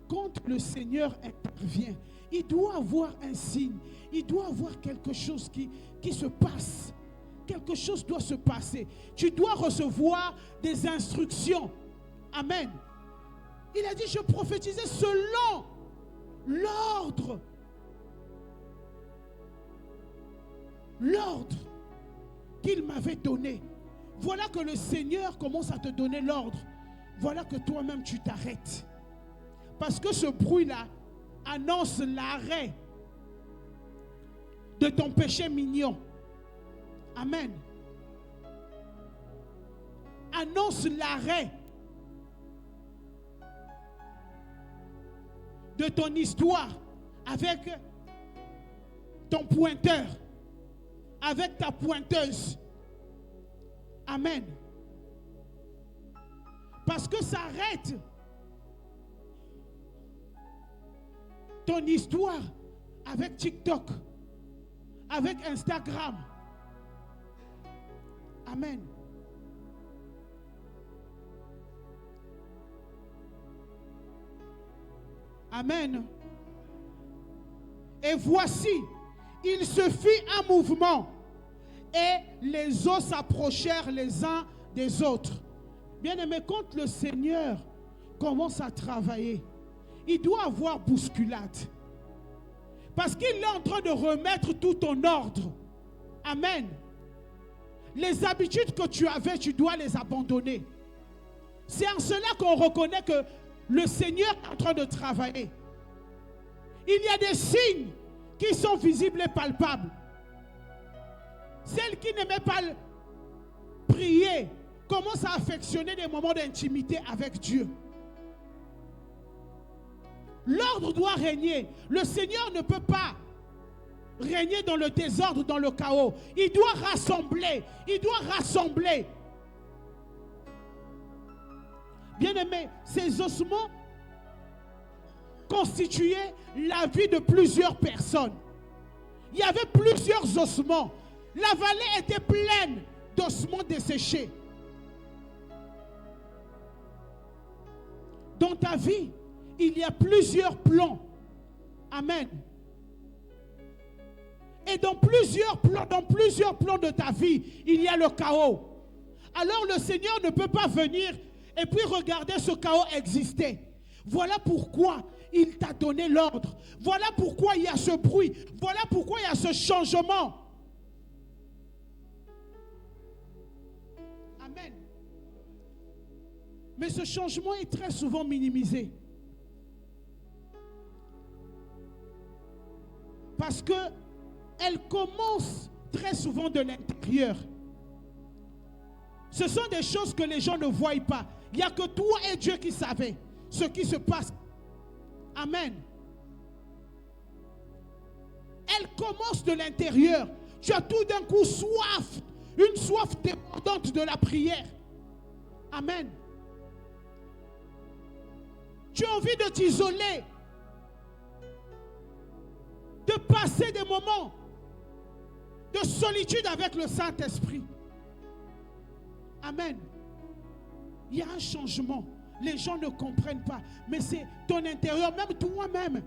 quand le Seigneur intervient, il doit avoir un signe. Il doit avoir quelque chose qui se passe. Quelque chose doit se passer. Tu dois recevoir des instructions. Amen. Il a dit, je prophétisais selon l'ordre. L'ordre qu'il m'avait donné. Voilà que le Seigneur commence à te donner l'ordre. Voilà que toi-même tu t'arrêtes. Parce que ce bruit-là annonce l'arrêt de ton péché mignon. Amen. Annonce l'arrêt de ton histoire avec ton pointeur, avec ta pointeuse. Amen. Parce que ça arrête ton histoire avec TikTok, avec Instagram. Amen. Amen. Et voici, il se fit un mouvement et les eaux s'approchèrent les uns des autres. Bien-aimé, quand le Seigneur commence à travailler, il doit avoir bousculade. Parce qu'il est en train de remettre tout en ordre. Amen. Les habitudes que tu avais, tu dois les abandonner. C'est en cela qu'on reconnaît que le Seigneur est en train de travailler. Il y a des signes qui sont visibles et palpables. Celle qui n'aimait pas prier commence à affectionner des moments d'intimité avec Dieu. L'ordre doit régner. Le Seigneur ne peut pas régner dans le désordre, dans le chaos. Il doit rassembler. Il doit rassembler. Bien-aimé, ces ossements constituaient la vie de plusieurs personnes. Il y avait plusieurs ossements. La vallée était pleine d'ossements desséchés. Dans ta vie, il y a plusieurs plans. Amen. Et dans plusieurs plans de ta vie, il y a le chaos. Alors le Seigneur ne peut pas venir et puis regarder ce chaos exister. Voilà pourquoi il t'a donné l'ordre. Voilà pourquoi il y a ce bruit. Voilà pourquoi il y a ce changement. Amen. Mais ce changement est très souvent minimisé. Parce que elle commence très souvent de l'intérieur. Ce sont des choses que les gens ne voient pas. Il n'y a que toi et Dieu qui savez ce qui se passe. Amen. Elle commence de l'intérieur. Tu as tout d'un coup soif, une soif débordante de la prière. Amen. Tu as envie de t'isoler. de passer des moments de solitude avec le Saint-Esprit. Amen. Il y a un changement. Les gens ne comprennent pas. Mais c'est ton intérieur, même toi-même.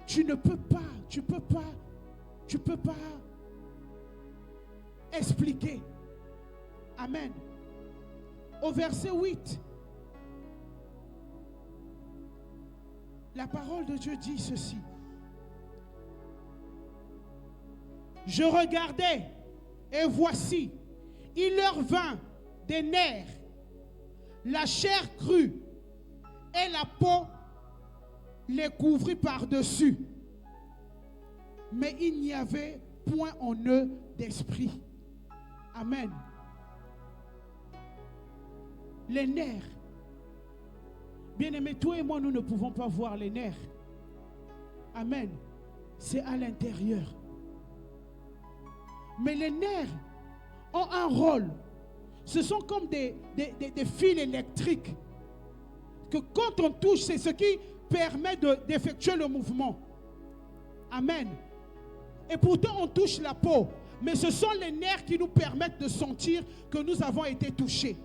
Tu ne peux pas, tu peux pas expliquer. Amen. Au verset 8, la parole de Dieu dit ceci. Je regardais et voici, il leur vint des nerfs, la chair crue et la peau les couvrit par-dessus. Mais il n'y avait point en eux d'esprit. Amen. Les nerfs. Bien-aimés, toi et moi, nous ne pouvons pas voir les nerfs. Amen. C'est à l'intérieur. Mais les nerfs ont un rôle. Ce sont comme des fils électriques que quand on touche, c'est ce qui permet d'effectuer le mouvement. Amen. Et pourtant, on touche la peau. Mais ce sont les nerfs qui nous permettent de sentir que nous avons été touchés.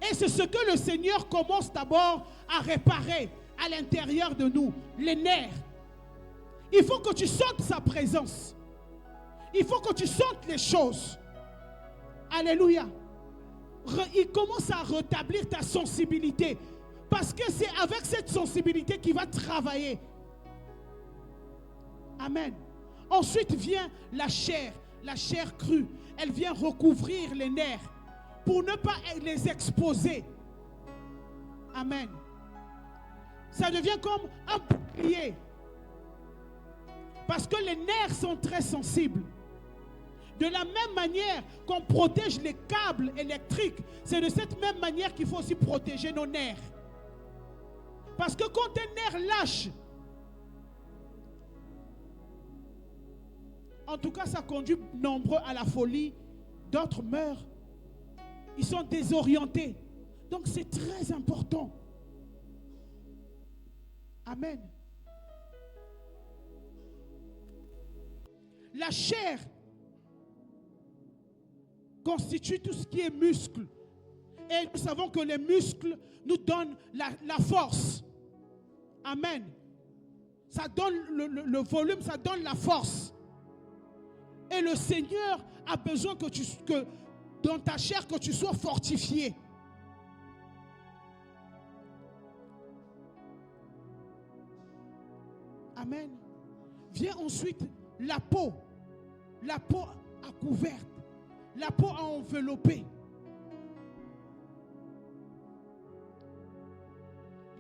Et c'est ce que le Seigneur commence d'abord à réparer à l'intérieur de nous, les nerfs. Il faut que tu sentes sa présence. Il faut que tu sentes les choses. Alléluia. Il commence à rétablir ta sensibilité. Parce que c'est avec cette sensibilité qu'il va travailler. Amen. Ensuite vient la chair crue. Elle vient recouvrir les nerfs pour ne pas les exposer. Amen. Ça devient comme un bouclier. Parce que les nerfs sont très sensibles. De la même manière qu'on protège les câbles électriques, c'est de cette même manière qu'il faut aussi protéger nos nerfs. Parce que quand un nerf lâche, en tout cas ça conduit nombreux à la folie, d'autres meurent, ils sont désorientés. Donc c'est très important. Amen. La chair constitue tout ce qui est muscle. Et nous savons que les muscles nous donnent la force. Amen. Ça donne le volume, ça donne la force. Et le Seigneur a besoin que dans ta chair, que tu sois fortifié. Amen. Vient ensuite la peau. La peau à couverte. La peau à envelopper.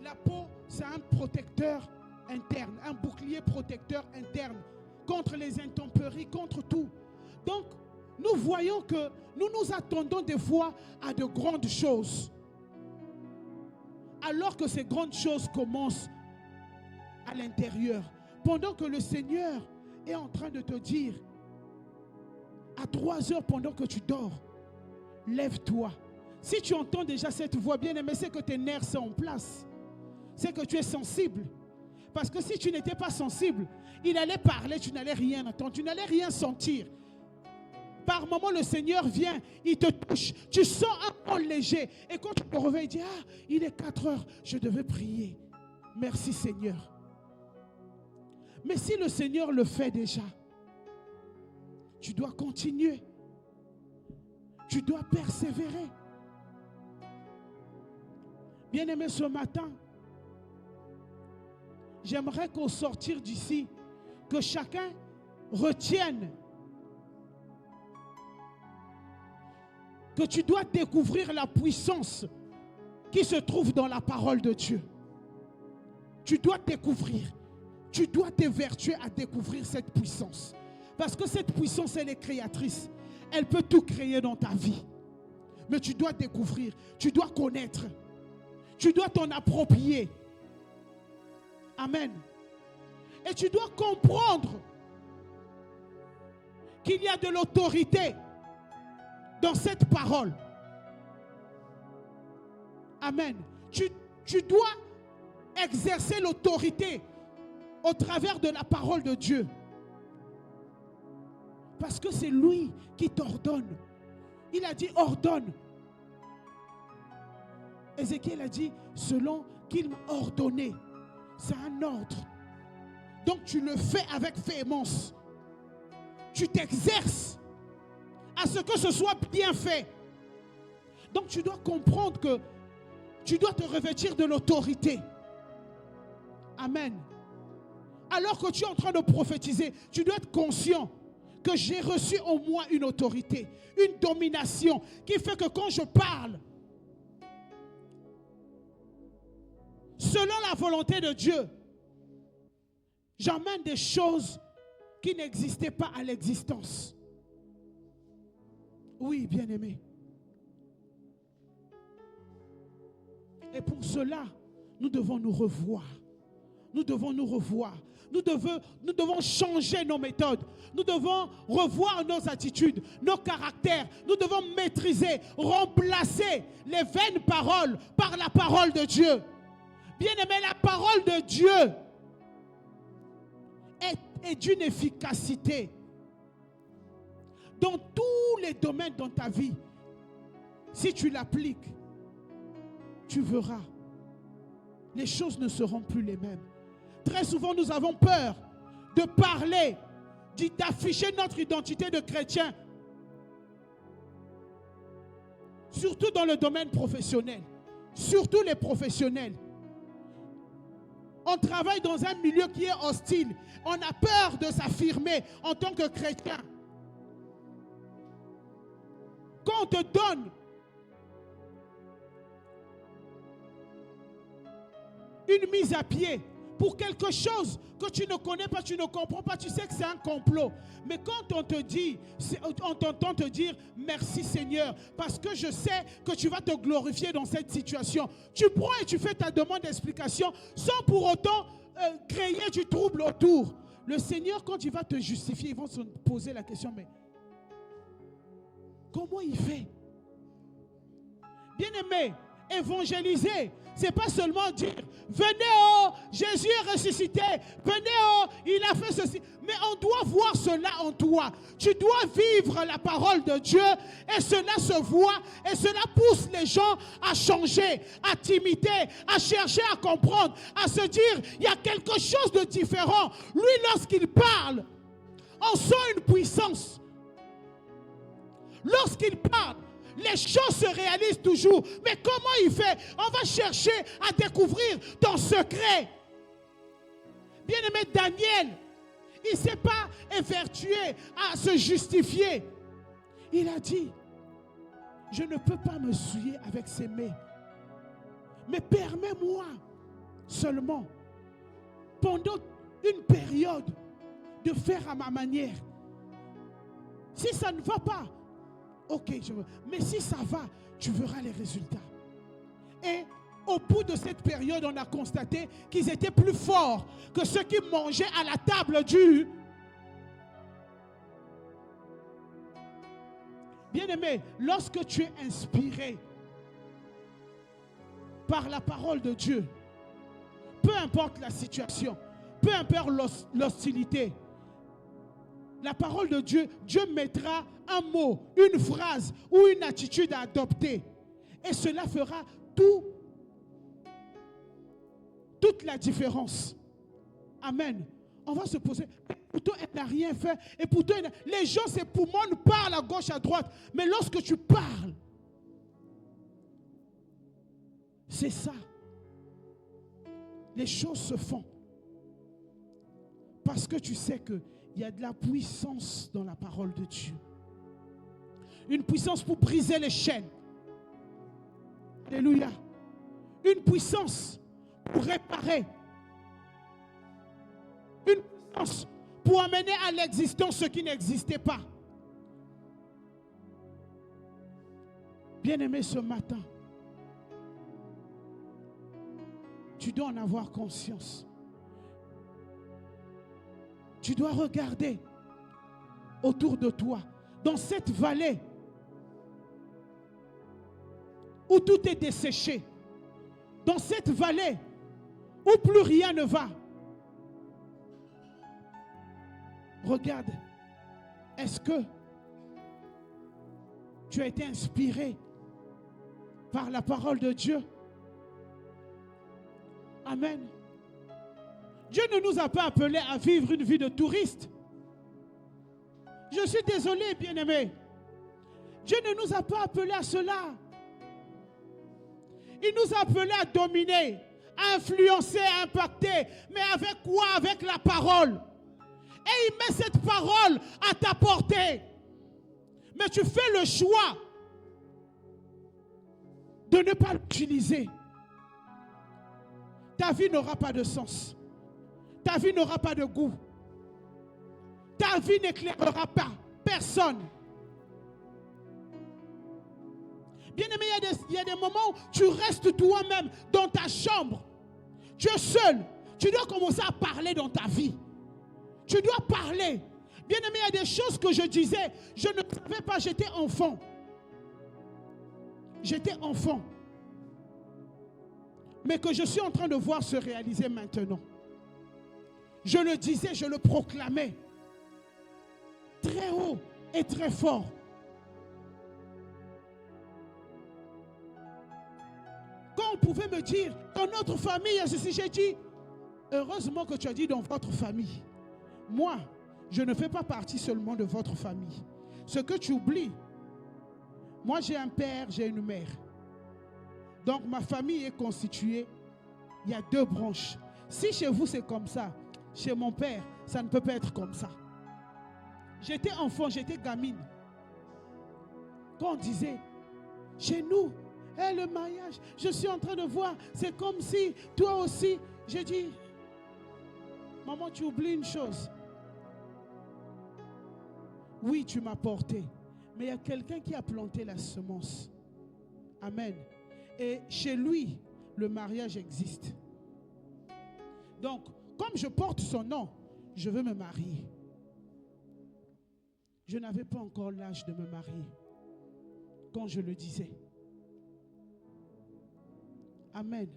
La peau, c'est un protecteur interne, un bouclier protecteur interne contre les intempéries, contre tout. Donc, nous voyons que nous nous attendons des fois à de grandes choses. Alors que ces grandes choses commencent à l'intérieur. Pendant que le Seigneur est en train de te dire, à 3 heures pendant que tu dors, lève-toi. Si tu entends déjà cette voix bien-aimée, c'est que tes nerfs sont en place. C'est que tu es sensible. Parce que si tu n'étais pas sensible, il allait parler, tu n'allais rien entendre, tu n'allais rien sentir. Par moment, le Seigneur vient, il te touche, tu sens un peu léger. Et quand tu te réveilles, tu dis, ah, il est 4 heures, je devais prier. Merci Seigneur. Mais si le Seigneur le fait déjà, tu dois continuer. Tu dois persévérer. Bien-aimé, ce matin, j'aimerais qu'au sortir d'ici, que chacun retienne que tu dois découvrir la puissance qui se trouve dans la parole de Dieu. Tu dois découvrir. Tu dois t'évertuer à découvrir cette puissance. Parce que cette puissance, elle est créatrice. Elle peut tout créer dans ta vie. Mais tu dois découvrir. Tu dois connaître. Tu dois t'en approprier. Amen. Et tu dois comprendre qu'il y a de l'autorité dans cette parole. Amen. Tu dois exercer l'autorité au travers de la parole de Dieu. Parce que c'est lui qui t'ordonne. Il a dit ordonne. Ézéchiel a dit selon qu'il m'a ordonné. C'est un ordre. Donc tu le fais avec véhémence. Tu t'exerces à ce que ce soit bien fait. Donc tu dois comprendre que tu dois te revêtir de l'autorité. Amen. Alors que tu es en train de prophétiser, tu dois être conscient que j'ai reçu au moins une autorité, une domination qui fait que quand je parle, selon la volonté de Dieu, j'emmène des choses qui n'existaient pas à l'existence. Oui, bien-aimé. Et pour cela, nous devons nous revoir. Nous devons nous revoir. Nous devons changer nos méthodes. Nous devons revoir nos attitudes, nos caractères. Nous devons maîtriser, remplacer les vaines paroles par la parole de Dieu. Bien-aimé, la parole de Dieu est d'une efficacité dans tous les domaines de ta vie. Si tu l'appliques, tu verras, les choses ne seront plus les mêmes. Très souvent, nous avons peur de parler, d'afficher notre identité de chrétien. Surtout dans le domaine professionnel. Surtout les professionnels. On travaille dans un milieu qui est hostile. On a peur de s'affirmer en tant que chrétien. Quand on te donne une mise à pied pour quelque chose que tu ne connais pas, tu ne comprends pas, tu sais que c'est un complot. Mais quand on te dit, on t'entend te dire merci Seigneur, parce que je sais que tu vas te glorifier dans cette situation. Tu prends et tu fais ta demande d'explication sans pour autant créer du trouble autour. Le Seigneur, quand il va te justifier, il va se poser la question, mais comment il fait? Bien-aimé, évangéliser, c'est pas seulement dire venez oh, Jésus est ressuscité, venez oh, il a fait ceci. Mais on doit voir cela en toi. Tu dois vivre la parole de Dieu et cela se voit et cela pousse les gens à changer, à t'imiter, à chercher à comprendre, à se dire il y a quelque chose de différent. Lui, lorsqu'il parle, on sent une puissance. Lorsqu'il parle, les choses se réalisent toujours. Mais comment il fait? On va chercher à découvrir ton secret. Bien-aimé Daniel, il ne s'est pas évertué à se justifier. Il a dit, je ne peux pas me souiller avec ces mets. Mais permets-moi seulement, pendant une période, de faire à ma manière. Si ça ne va pas, ok, mais si ça va, tu verras les résultats. Et au bout de cette période, on a constaté qu'ils étaient plus forts que ceux qui mangeaient à la table du... Bien-aimé, lorsque tu es inspiré par la parole de Dieu, peu importe la situation, peu importe l'hostilité, la parole de Dieu, Dieu mettra un mot, une phrase ou une attitude à adopter. Et cela fera toute la différence. Amen. On va se poser. Pourtant, elle n'a rien fait. Et pourtant, les gens, ses poumons parlent à gauche, à droite. Mais lorsque tu parles, c'est ça. Les choses se font. Parce que tu sais qu'il y a de la puissance dans la parole de Dieu. Une puissance pour briser les chaînes. Alléluia. Une puissance pour réparer. Une puissance pour amener à l'existence ce qui n'existait pas. Bien-aimé, ce matin, tu dois en avoir conscience. Tu dois regarder autour de toi, dans cette vallée où tout est desséché, dans cette vallée où plus rien ne va. Regarde, est-ce que tu as été inspiré par la parole de Dieu? Amen. Dieu ne nous a pas appelés à vivre une vie de touriste. Je suis désolé, bien-aimé. Dieu ne nous a pas appelés à cela. Il nous a appelés à dominer, à influencer, à impacter. Mais avec quoi? Avec la parole. Et il met cette parole à ta portée. Mais tu fais le choix de ne pas l'utiliser. Ta vie n'aura pas de sens. Ta vie n'aura pas de goût. Ta vie n'éclairera pas personne. Bien-aimé, il y a des moments où tu restes toi-même dans ta chambre. Tu es seul. Tu dois commencer à parler dans ta vie. Tu dois parler. Bien-aimé, il y a des choses que je disais. Je ne savais pas, j'étais enfant. J'étais enfant. Mais que je suis en train de voir se réaliser maintenant. Je le disais, je le proclamais. Très haut et très fort. Quand on pouvait me dire, dans notre famille, ceci, j'ai dit, heureusement que tu as dit dans votre famille. Moi, je ne fais pas partie seulement de votre famille. Ce que tu oublies, moi j'ai un père, j'ai une mère. Donc ma famille est constituée, il y a 2 branches. Si chez vous c'est comme ça, chez mon père, ça ne peut pas être comme ça. J'étais enfant, j'étais gamine. Quand on disait, chez nous, le mariage, je suis en train de voir, c'est comme si toi aussi, j'ai dit, maman, tu oublies une chose. Oui, tu m'as porté, mais il y a quelqu'un qui a planté la semence. Amen. Et chez lui, le mariage existe. Donc, comme je porte son nom, je veux me marier. Je n'avais pas encore l'âge de me marier quand je le disais. Amen.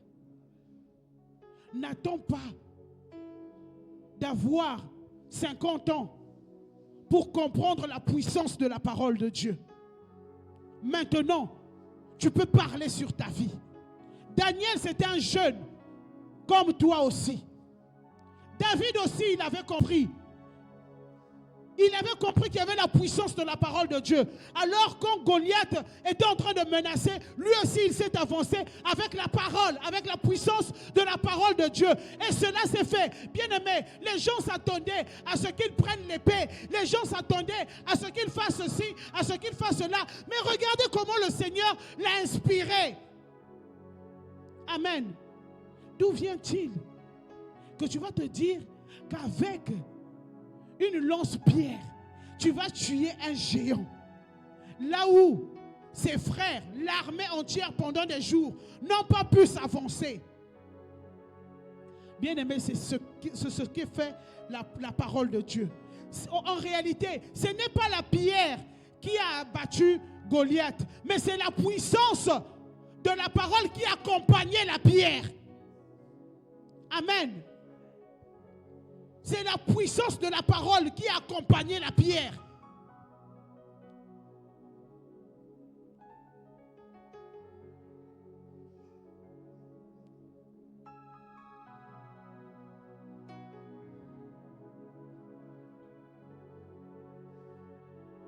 N'attends pas d'avoir 50 ans pour comprendre la puissance de la parole de Dieu. Maintenant, tu peux parler sur ta vie. Daniel, c'était un jeune, comme toi aussi. David aussi, il avait compris. Il avait compris qu'il y avait la puissance de la parole de Dieu. Alors quand Goliath était en train de menacer, lui aussi il s'est avancé avec la parole, avec la puissance de la parole de Dieu. Et cela s'est fait. Bien aimé, les gens s'attendaient à ce qu'il prenne l'épée. Les gens s'attendaient à ce qu'il fasse ceci, à ce qu'il fasse cela. Mais regardez comment le Seigneur l'a inspiré. Amen. D'où vient-il que tu vas te dire qu'avec une lance-pierre, tu vas tuer un géant? Là où ses frères, l'armée entière pendant des jours, n'ont pas pu s'avancer. Bien aimé, c'est ce qui fait la parole de Dieu. En réalité, ce n'est pas la pierre qui a abattu Goliath, mais c'est la puissance de la parole qui accompagnait la pierre. Amen. C'est la puissance de la parole qui a accompagné la pierre.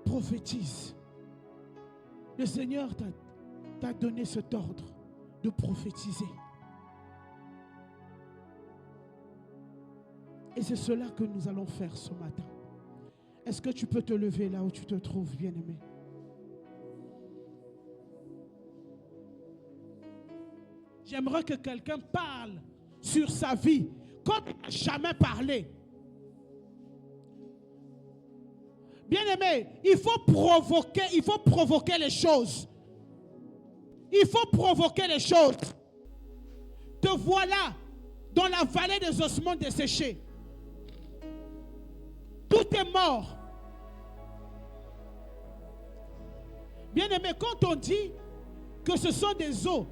Prophétise. Le Seigneur t'a donné cet ordre de prophétiser. Et c'est cela que nous allons faire ce matin. Est-ce que tu peux te lever là où tu te trouves, bien-aimé? J'aimerais que quelqu'un parle sur sa vie comme il n'a jamais parlé. Bien-aimé, il faut provoquer les choses. Il faut provoquer les choses. Te voilà dans la vallée des ossements desséchés. Tout est mort. Bien-aimé, quand on dit que ce sont des os,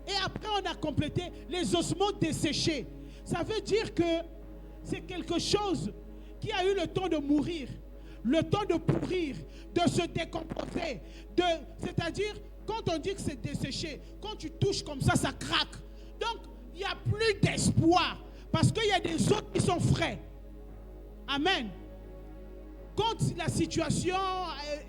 et après on a complété les ossements desséchés, ça veut dire que c'est quelque chose qui a eu le temps de mourir, le temps de pourrir, de se décomposer, c'est-à-dire, quand on dit que c'est desséché, quand tu touches comme ça, ça craque. Donc, il n'y a plus d'espoir, parce qu'il y a des autres qui sont frais. Amen. Quand la situation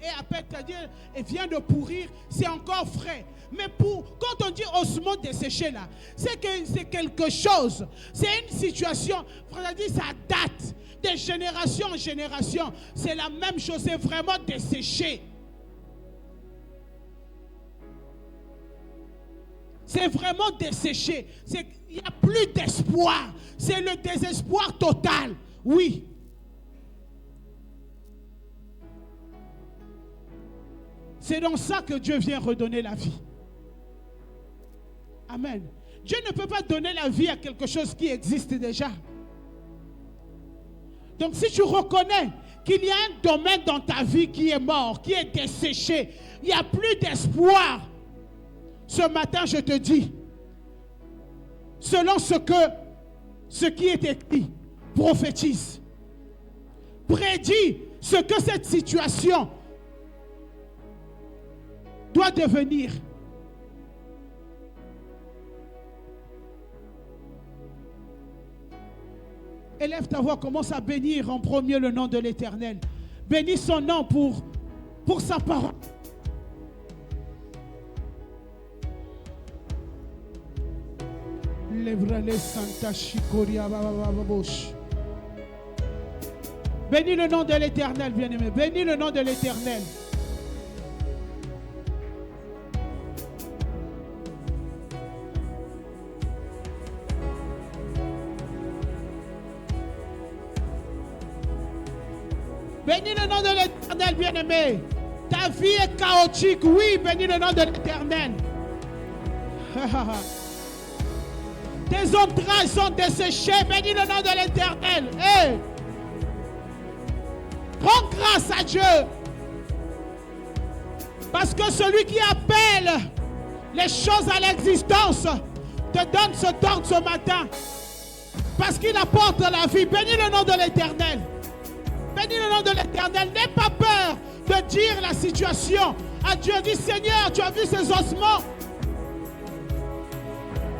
est à peine, c'est-à-dire, elle vient de pourrir, c'est encore frais. Mais quand on dit osmose desséché là, c'est que c'est quelque chose. C'est une situation, c'est-à-dire, ça date de génération en génération. C'est la même chose, c'est vraiment desséché. C'est vraiment desséché. Il n'y a plus d'espoir. C'est le désespoir total. Oui. C'est dans ça que Dieu vient redonner la vie. Amen. Dieu ne peut pas donner la vie à quelque chose qui existe déjà. Donc si tu reconnais qu'il y a un domaine dans ta vie qui est mort, qui est desséché, il n'y a plus d'espoir, ce matin je te dis, selon ce qui est écrit, prophétise, prédis ce que cette situation doit devenir. Élève ta voix, commence à bénir en premier le nom de l'Éternel. Bénis son nom pour sa parole. Bénis le nom de l'Éternel, bien-aimé. Bénis le nom de l'Éternel. Bénis le nom de l'Éternel, bien-aimé. Ta vie est chaotique. Oui, bénis le nom de l'Éternel. Tes entrailles sont desséchées. Bénis le nom de l'Éternel. Hey. Rends grâce à Dieu. Parce que celui qui appelle les choses à l'existence te donne ce don ce matin. Parce qu'il apporte la vie. Bénis le nom de l'Éternel. Bénis le nom de l'Éternel. N'aie pas peur de dire la situation à Dieu. Dis, Seigneur, tu as vu ces ossements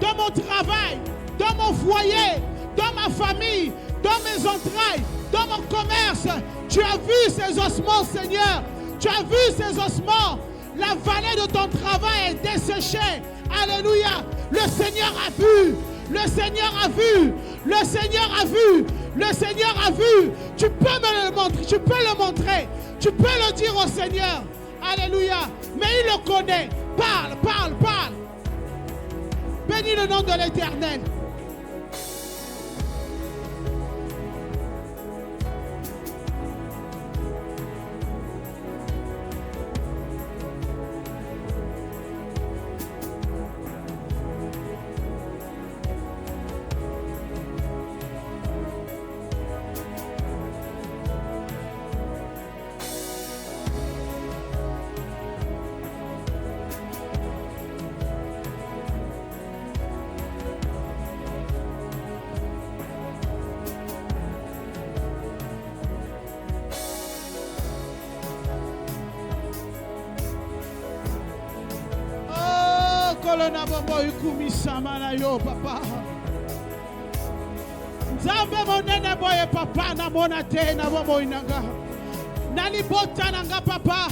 dans mon travail, dans mon foyer, dans ma famille, dans mes entrailles, dans mon commerce. Tu as vu ces ossements, Seigneur. Tu as vu ces ossements. La vallée de ton travail est desséchée. Alléluia. Le Seigneur a vu. Le Seigneur a vu. Le Seigneur a vu. Le Seigneur a vu. Tu peux me le montrer. Tu peux le montrer. Tu peux le dire au Seigneur. Alléluia. Mais il le connaît. Parle, parle, parle. Bénis le nom de l'Éternel. Na bombo ikumi sama na yo papa. Nzambe monene boye papa na mona te na bombo inanga. Nali bota nanga papa.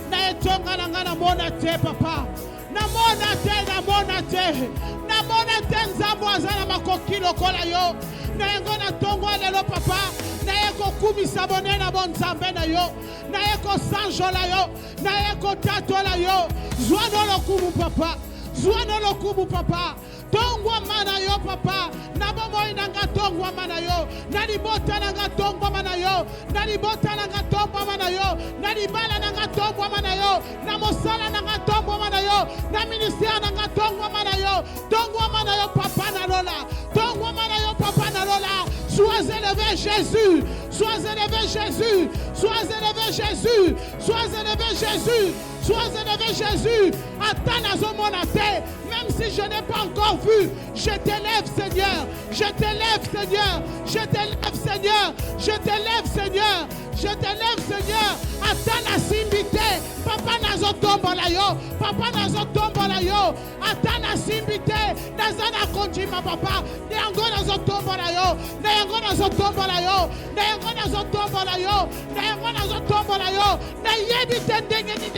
Na etonga nanga na mona te papa. Na mona te na mona te. Na mona te nzambo azana makoki lokola yo. Na yengo na tongo lelo papa. Na yeko kumi sabone na bon nzambe na yo. Na yeko sanjo la yo. Na yeko tato la yo. Zwana lokumu papa. Zwana lokumu papa. Tongwa mana yo papa. Nabomo inanga tongwa mana yo. Nalibota nanga tongwa mana yo. Nalibota nanga tongwa mana yo. Nalibala nanga tongwa mana yo. Namosala nanga tongwa mana yo. Na ministère nanga tongwa mana yo. Tongwa mana yo papa na lola. Tongwa mana yo papa na lola. Sois élevé Jésus. Sois élevé Jésus. Sois élevé Jésus. Sois élevé Jésus. Sois élevé Jésus. Atanazo monate. Même si je n'ai pas encore vu. Je t'élève, Seigneur. Je t'élève, Seigneur. Je t'élève, Seigneur. Je t'élève, Seigneur. Je t'élève, Seigneur. Atana simbite. Papa nazo tombola yo. Papa nazo tombola yo. Atana simbite. Nazana konjima papa. Neyango nazo tombola yo. Neyango nazo tombola yo. Neyango nazo tombola yo. Neyango nazo tombola yo. Nayebi tendenge ni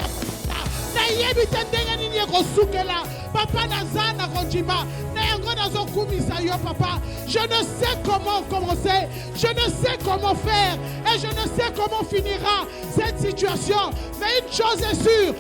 nayebi tendenge ni kosukela. Papa nazana konjima. Neyango nazo kumisa yo papa. Je ne sais comment commencer. Je ne sais comment faire. Et je ne sais comment finira cette situation. Mais une chose est sûre,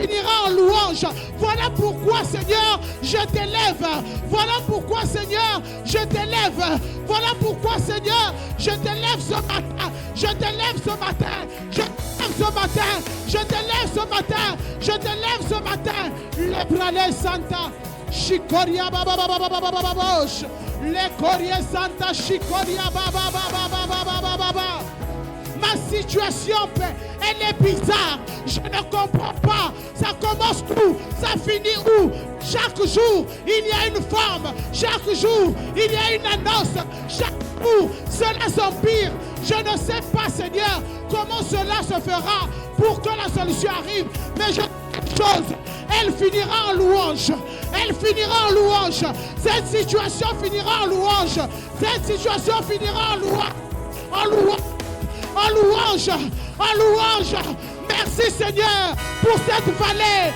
finira en louange. Voilà pourquoi, Seigneur, je t'élève. Voilà pourquoi, Seigneur, je t'élève. Voilà pourquoi, Seigneur, je t'élève ce matin. Je t'élève ce matin. Je t'élève ce matin. Je t'élève ce matin. Je t'élève ce matin. Le brale santa. Shikoria baba baba baba baba bosh. Le corie santa shikoria baba baba baba baba baba. Ma situation, elle est bizarre. Je ne comprends pas. Ça commence où? Ça finit où? Chaque jour, il y a une forme. Chaque jour, il y a une annonce. Chaque jour, cela s'empire. Je ne sais pas, Seigneur, comment cela se fera pour que la solution arrive. Mais je sais une chose. Elle finira en louange. Elle finira en louange. Cette situation finira en louange. Cette situation finira en louange. En louange. En louange, en louange. Merci Seigneur pour cette vallée.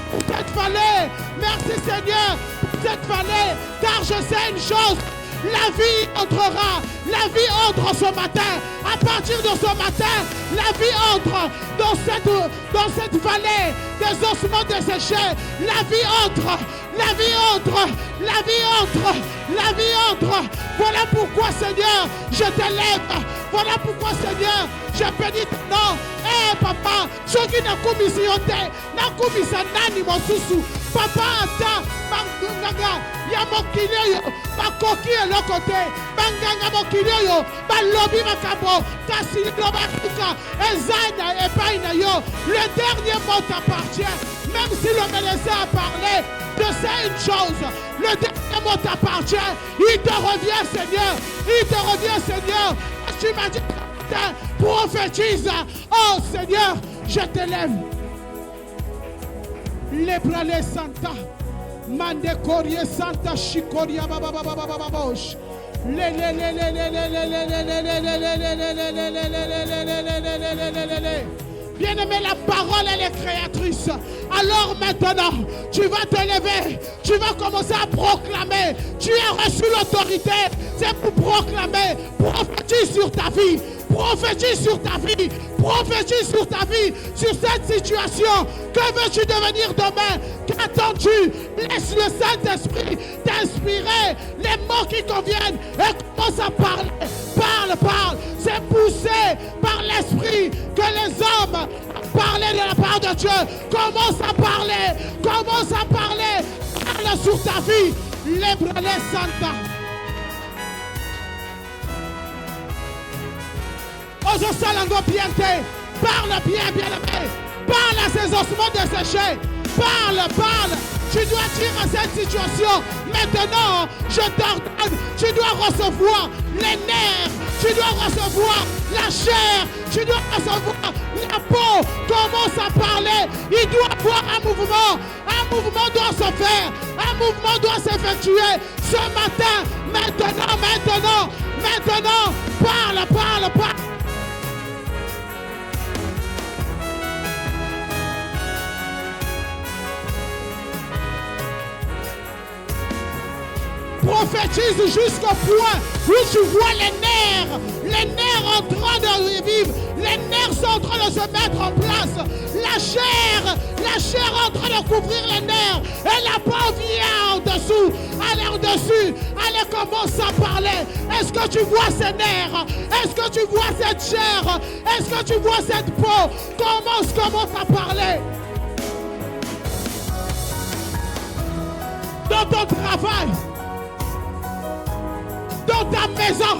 Pour cette vallée. Merci Seigneur pour cette vallée. Car je sais une chose. La vie entrera. La vie entre ce matin. À partir de ce matin, la vie entre dans cette vallée des ossements desséchés. La vie entre. La vie entre. La vie entre. La vie entre. Voilà pourquoi, Seigneur, je t'élève. Voilà pourquoi, Seigneur, je bénis ton nom. Eh, papa, ceux qui n'ont commis n'a commis ça nani mosusu. Papa, ata, banganga, ya mokile yo, bakoki et le côté, banganga mokile yo, balobi makabo, kasi lobakuka, ezana et paina yo. Le dernier mot t'appartient. Même si le médecin a parlé, je sais une chose. Le dernier mot t'appartient. Il te revient, Seigneur. Il te revient, Seigneur. Tu m'as dit, prophétise. Oh, Seigneur, je t'élève. Les bralés santa. Mande corie santa chicoria baba baba baba bosh. Bien-aimé, la parole, elle est créatrice. Alors maintenant, tu vas te lever. Tu vas commencer à proclamer. Tu as reçu l'autorité. C'est pour proclamer. Prophétise sur ta vie. Prophétise sur ta vie. Prophétise sur ta vie. Sur cette situation. Que veux-tu devenir demain? Qu'attends-tu? Laisse le Saint-Esprit t'inspirer les mots qui conviennent. Et commence à parler. Parle, parle. C'est poussé par l'Esprit que les hommes parlent de la part de Dieu. Commence à parler. Commence à parler. Parle sur ta vie. Libre les Santa. Oso salango piente. Parle bien, bien-aimé. Parle à ces ossements desséchés. Parle, parle. Tu dois dire à cette situation. Maintenant, je t'ordonne. Tu dois recevoir les nerfs. Tu dois recevoir la chair. Tu dois recevoir la peau. Commence à parler. Il doit y avoir un mouvement. Un mouvement doit se faire. Un mouvement doit s'effectuer. Ce matin, maintenant, maintenant, maintenant. Parle, parle, parle. Prophétise jusqu'au point où tu vois les nerfs en train de vivre, les nerfs sont en train de se mettre en place, la chair en train de couvrir les nerfs, et la peau vient en dessous, allez en dessus, allez commence à parler. Est-ce que tu vois ces nerfs? Est-ce que tu vois cette chair? Est-ce que tu vois cette peau? Commence à parler. Dans ton travail, dans ta maison,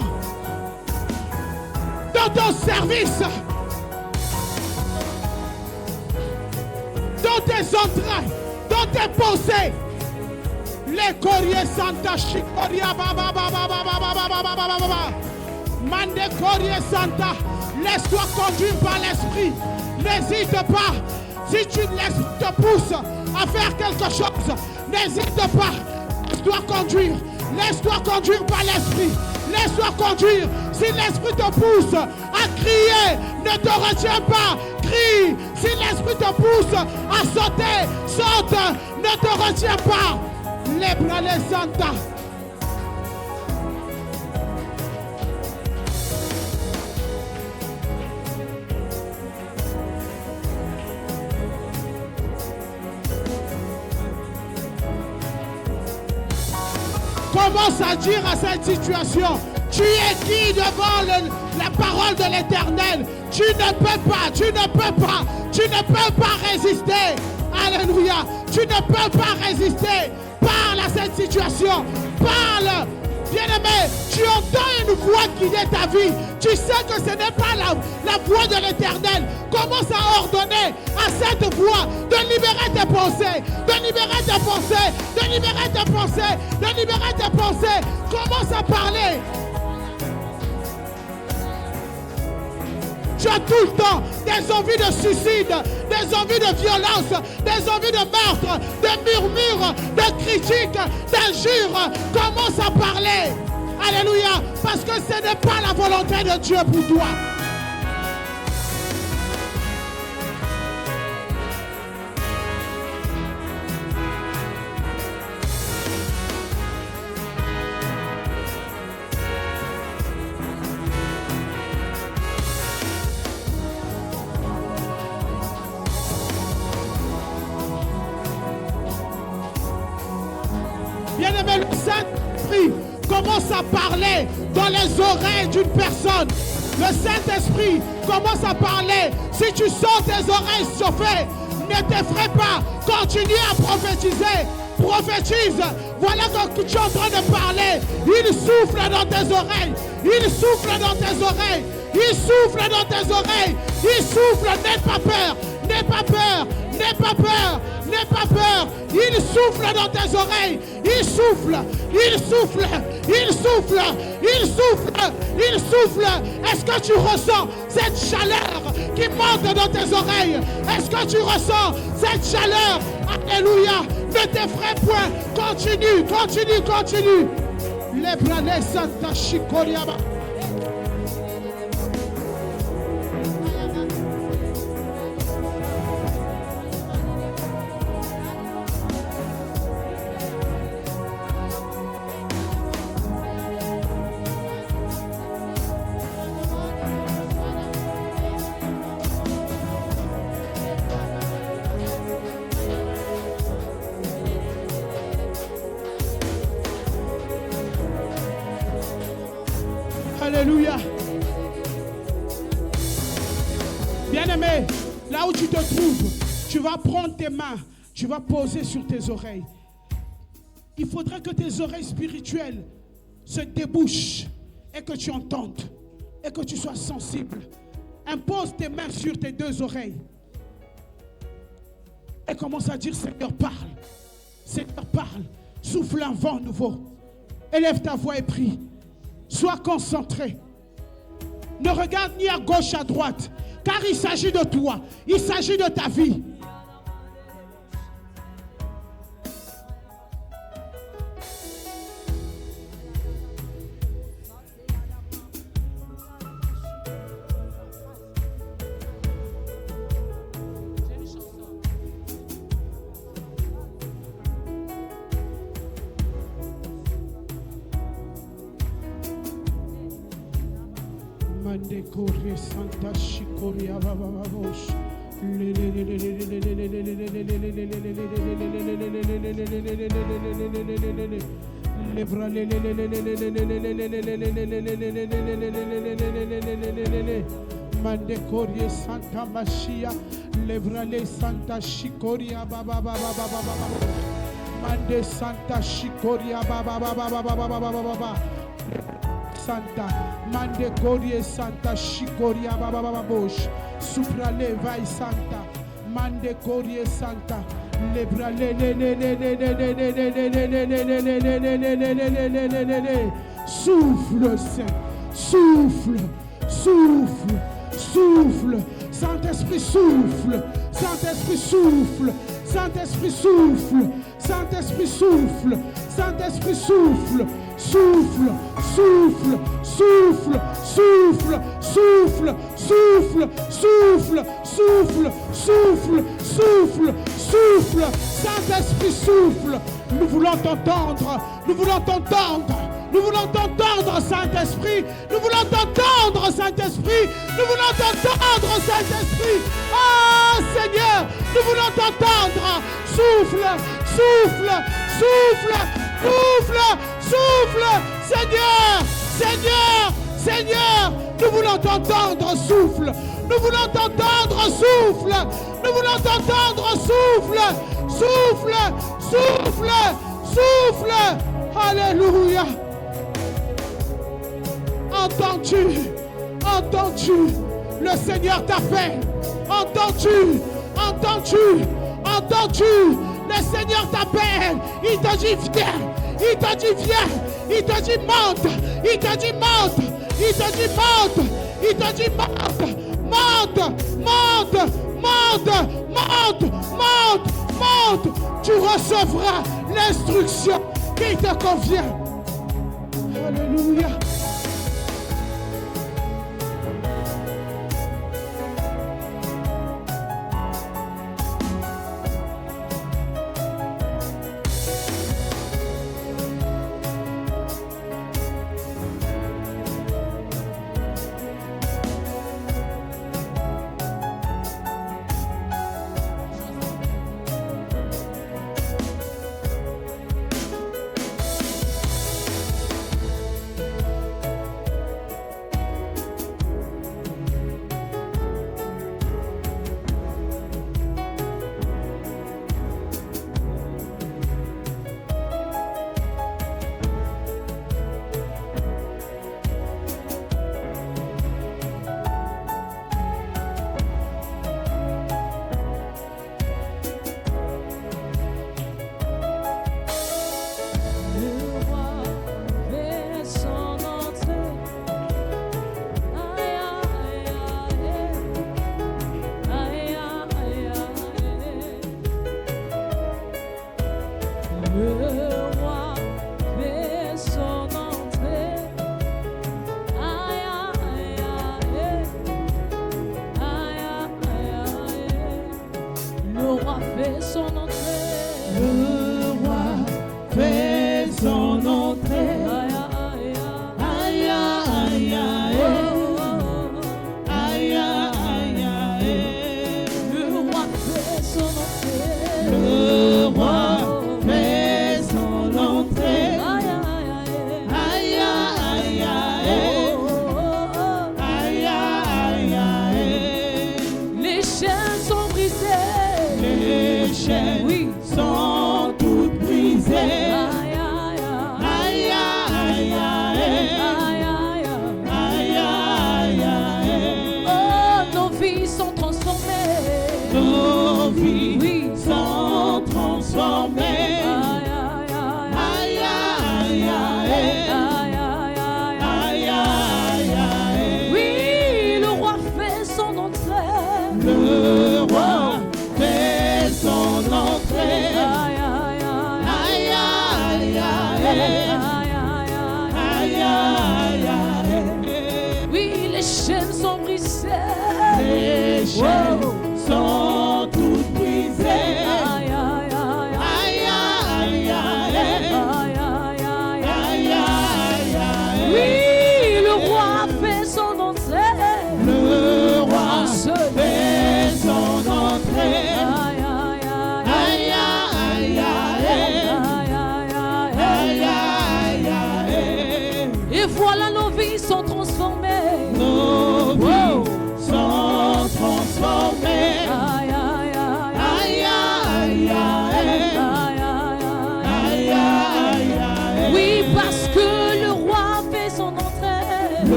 dans ton service, dans tes entrailles, dans tes pensées. Les Cories Santa Chicoria Baba Baba Baba Baba Baba Baba. Mande Cories Santa. Laisse-toi conduire par l'esprit. N'hésite pas. Si tu te pousses à faire quelque chose, n'hésite pas. Laisse-toi conduire. Laisse-toi conduire par l'esprit. Laisse-toi conduire. Si l'esprit te pousse à crier, ne te retiens pas. Crie. Si l'esprit te pousse à sauter, saute. Ne te retiens pas. Lebra les Santa. Commence à dire à cette situation, tu es qui devant la parole de l'Éternel? Tu ne peux pas, tu ne peux pas, tu ne peux pas résister. Alléluia. Tu ne peux pas résister. Parle à cette situation. Parle. Bien-aimé, tu entends une voix qui est ta vie. Tu sais que ce n'est pas la voix de l'Éternel. Commence à ordonner à cette voix de libérer tes pensées, de libérer tes pensées, de libérer tes pensées, de libérer tes pensées. Commence à parler. Tu as tout le temps des envies de suicide, des envies de violence, des envies de meurtre, de murmures, de critiques, d'injures. Commence à parler. Alléluia. Parce que ce n'est pas la volonté de Dieu pour toi. Bien-aimé, le Saint-Esprit commence à parler dans les oreilles d'une personne. Le Saint-Esprit commence à parler. Si tu sens tes oreilles chauffées, ne t'effraie pas. Continue à prophétiser. Prophétise. Voilà que tu es en train de parler. Il souffle dans tes oreilles. Il souffle dans tes oreilles. Il souffle dans tes oreilles. Il souffle. N'aie pas peur. N'aie pas peur. N'aie pas peur. N'aie pas peur. Il souffle dans tes oreilles. Il souffle. Il souffle. Il souffle. Il souffle. Il souffle. Est-ce que tu ressens cette chaleur qui monte dans tes oreilles? Est-ce que tu ressens cette chaleur? Alléluia. Ne t'effraie point. Continue. Continue. Continue. Les bras les Santa Chikoriaba. Alléluia. Bien-aimé, là où tu te trouves, tu vas prendre tes mains, tu vas poser sur tes oreilles. Il faudrait que tes oreilles spirituelles se débouchent et que tu entendes et que tu sois sensible. Impose tes mains sur tes deux oreilles et commence à dire, Seigneur, parle. Seigneur, parle. Souffle un vent nouveau. Élève ta voix et prie. Sois concentré. Ne regarde ni à gauche, à droite, car il s'agit de toi. Il s'agit de ta vie. Mande corre Santa Chicoria Bababos. Mande corre Santa Machia. Levrale Santa Chicoria Bababababababa. Mande Santa Chicoria Bababababababa. Santa, mande Gorie Santa, Chicoria Babababosh, Suprale Vai Santa, mande Gorie Santa, Les bras, souffle, Saint, souffle, souffle, souffle. Saint-Esprit souffle, Saint-Esprit souffle, Saint-Esprit souffle, Saint-Esprit souffle, Saint-Esprit souffle, souffle, souffle, souffle, souffle, souffle, souffle, souffle, souffle, souffle, souffle, souffle, Saint-Esprit souffle. Nous voulons t'entendre, nous voulons t'entendre. Nous voulons t'entendre, Saint-Esprit. Nous voulons t'entendre, Saint-Esprit. Nous voulons t'entendre, Saint-Esprit. Ah, Seigneur, nous voulons t'entendre. Souffle, souffle, souffle, souffle, souffle. Seigneur, Seigneur, Seigneur, nous voulons t'entendre, souffle. Nous voulons t'entendre, souffle. Nous voulons t'entendre, souffle, souffle, souffle, souffle. Alléluia. Entends-tu, entends-tu, le Seigneur t'appelle. Entends-tu, entends-tu, entends-tu, le Seigneur t'appelle. Il te dit viens, il te dit viens, il te dit monte, il te dit monte, il te dit monte, il te dit monte, monte, monte, monte, monte, monte, monte. Tu recevras l'instruction qui te convient. Alléluia.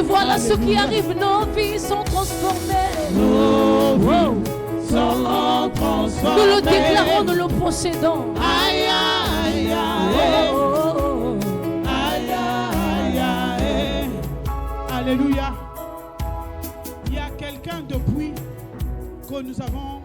voilà ce qui arrive, nos vies sont transformées. Nos vies sont transformées. Nous le déclarons, nous le possédons. Aïe, aïe, aïe. Oh, oh, oh. Aïe, aïe, aïe. Alléluia. Il y a quelqu'un depuis que nous avons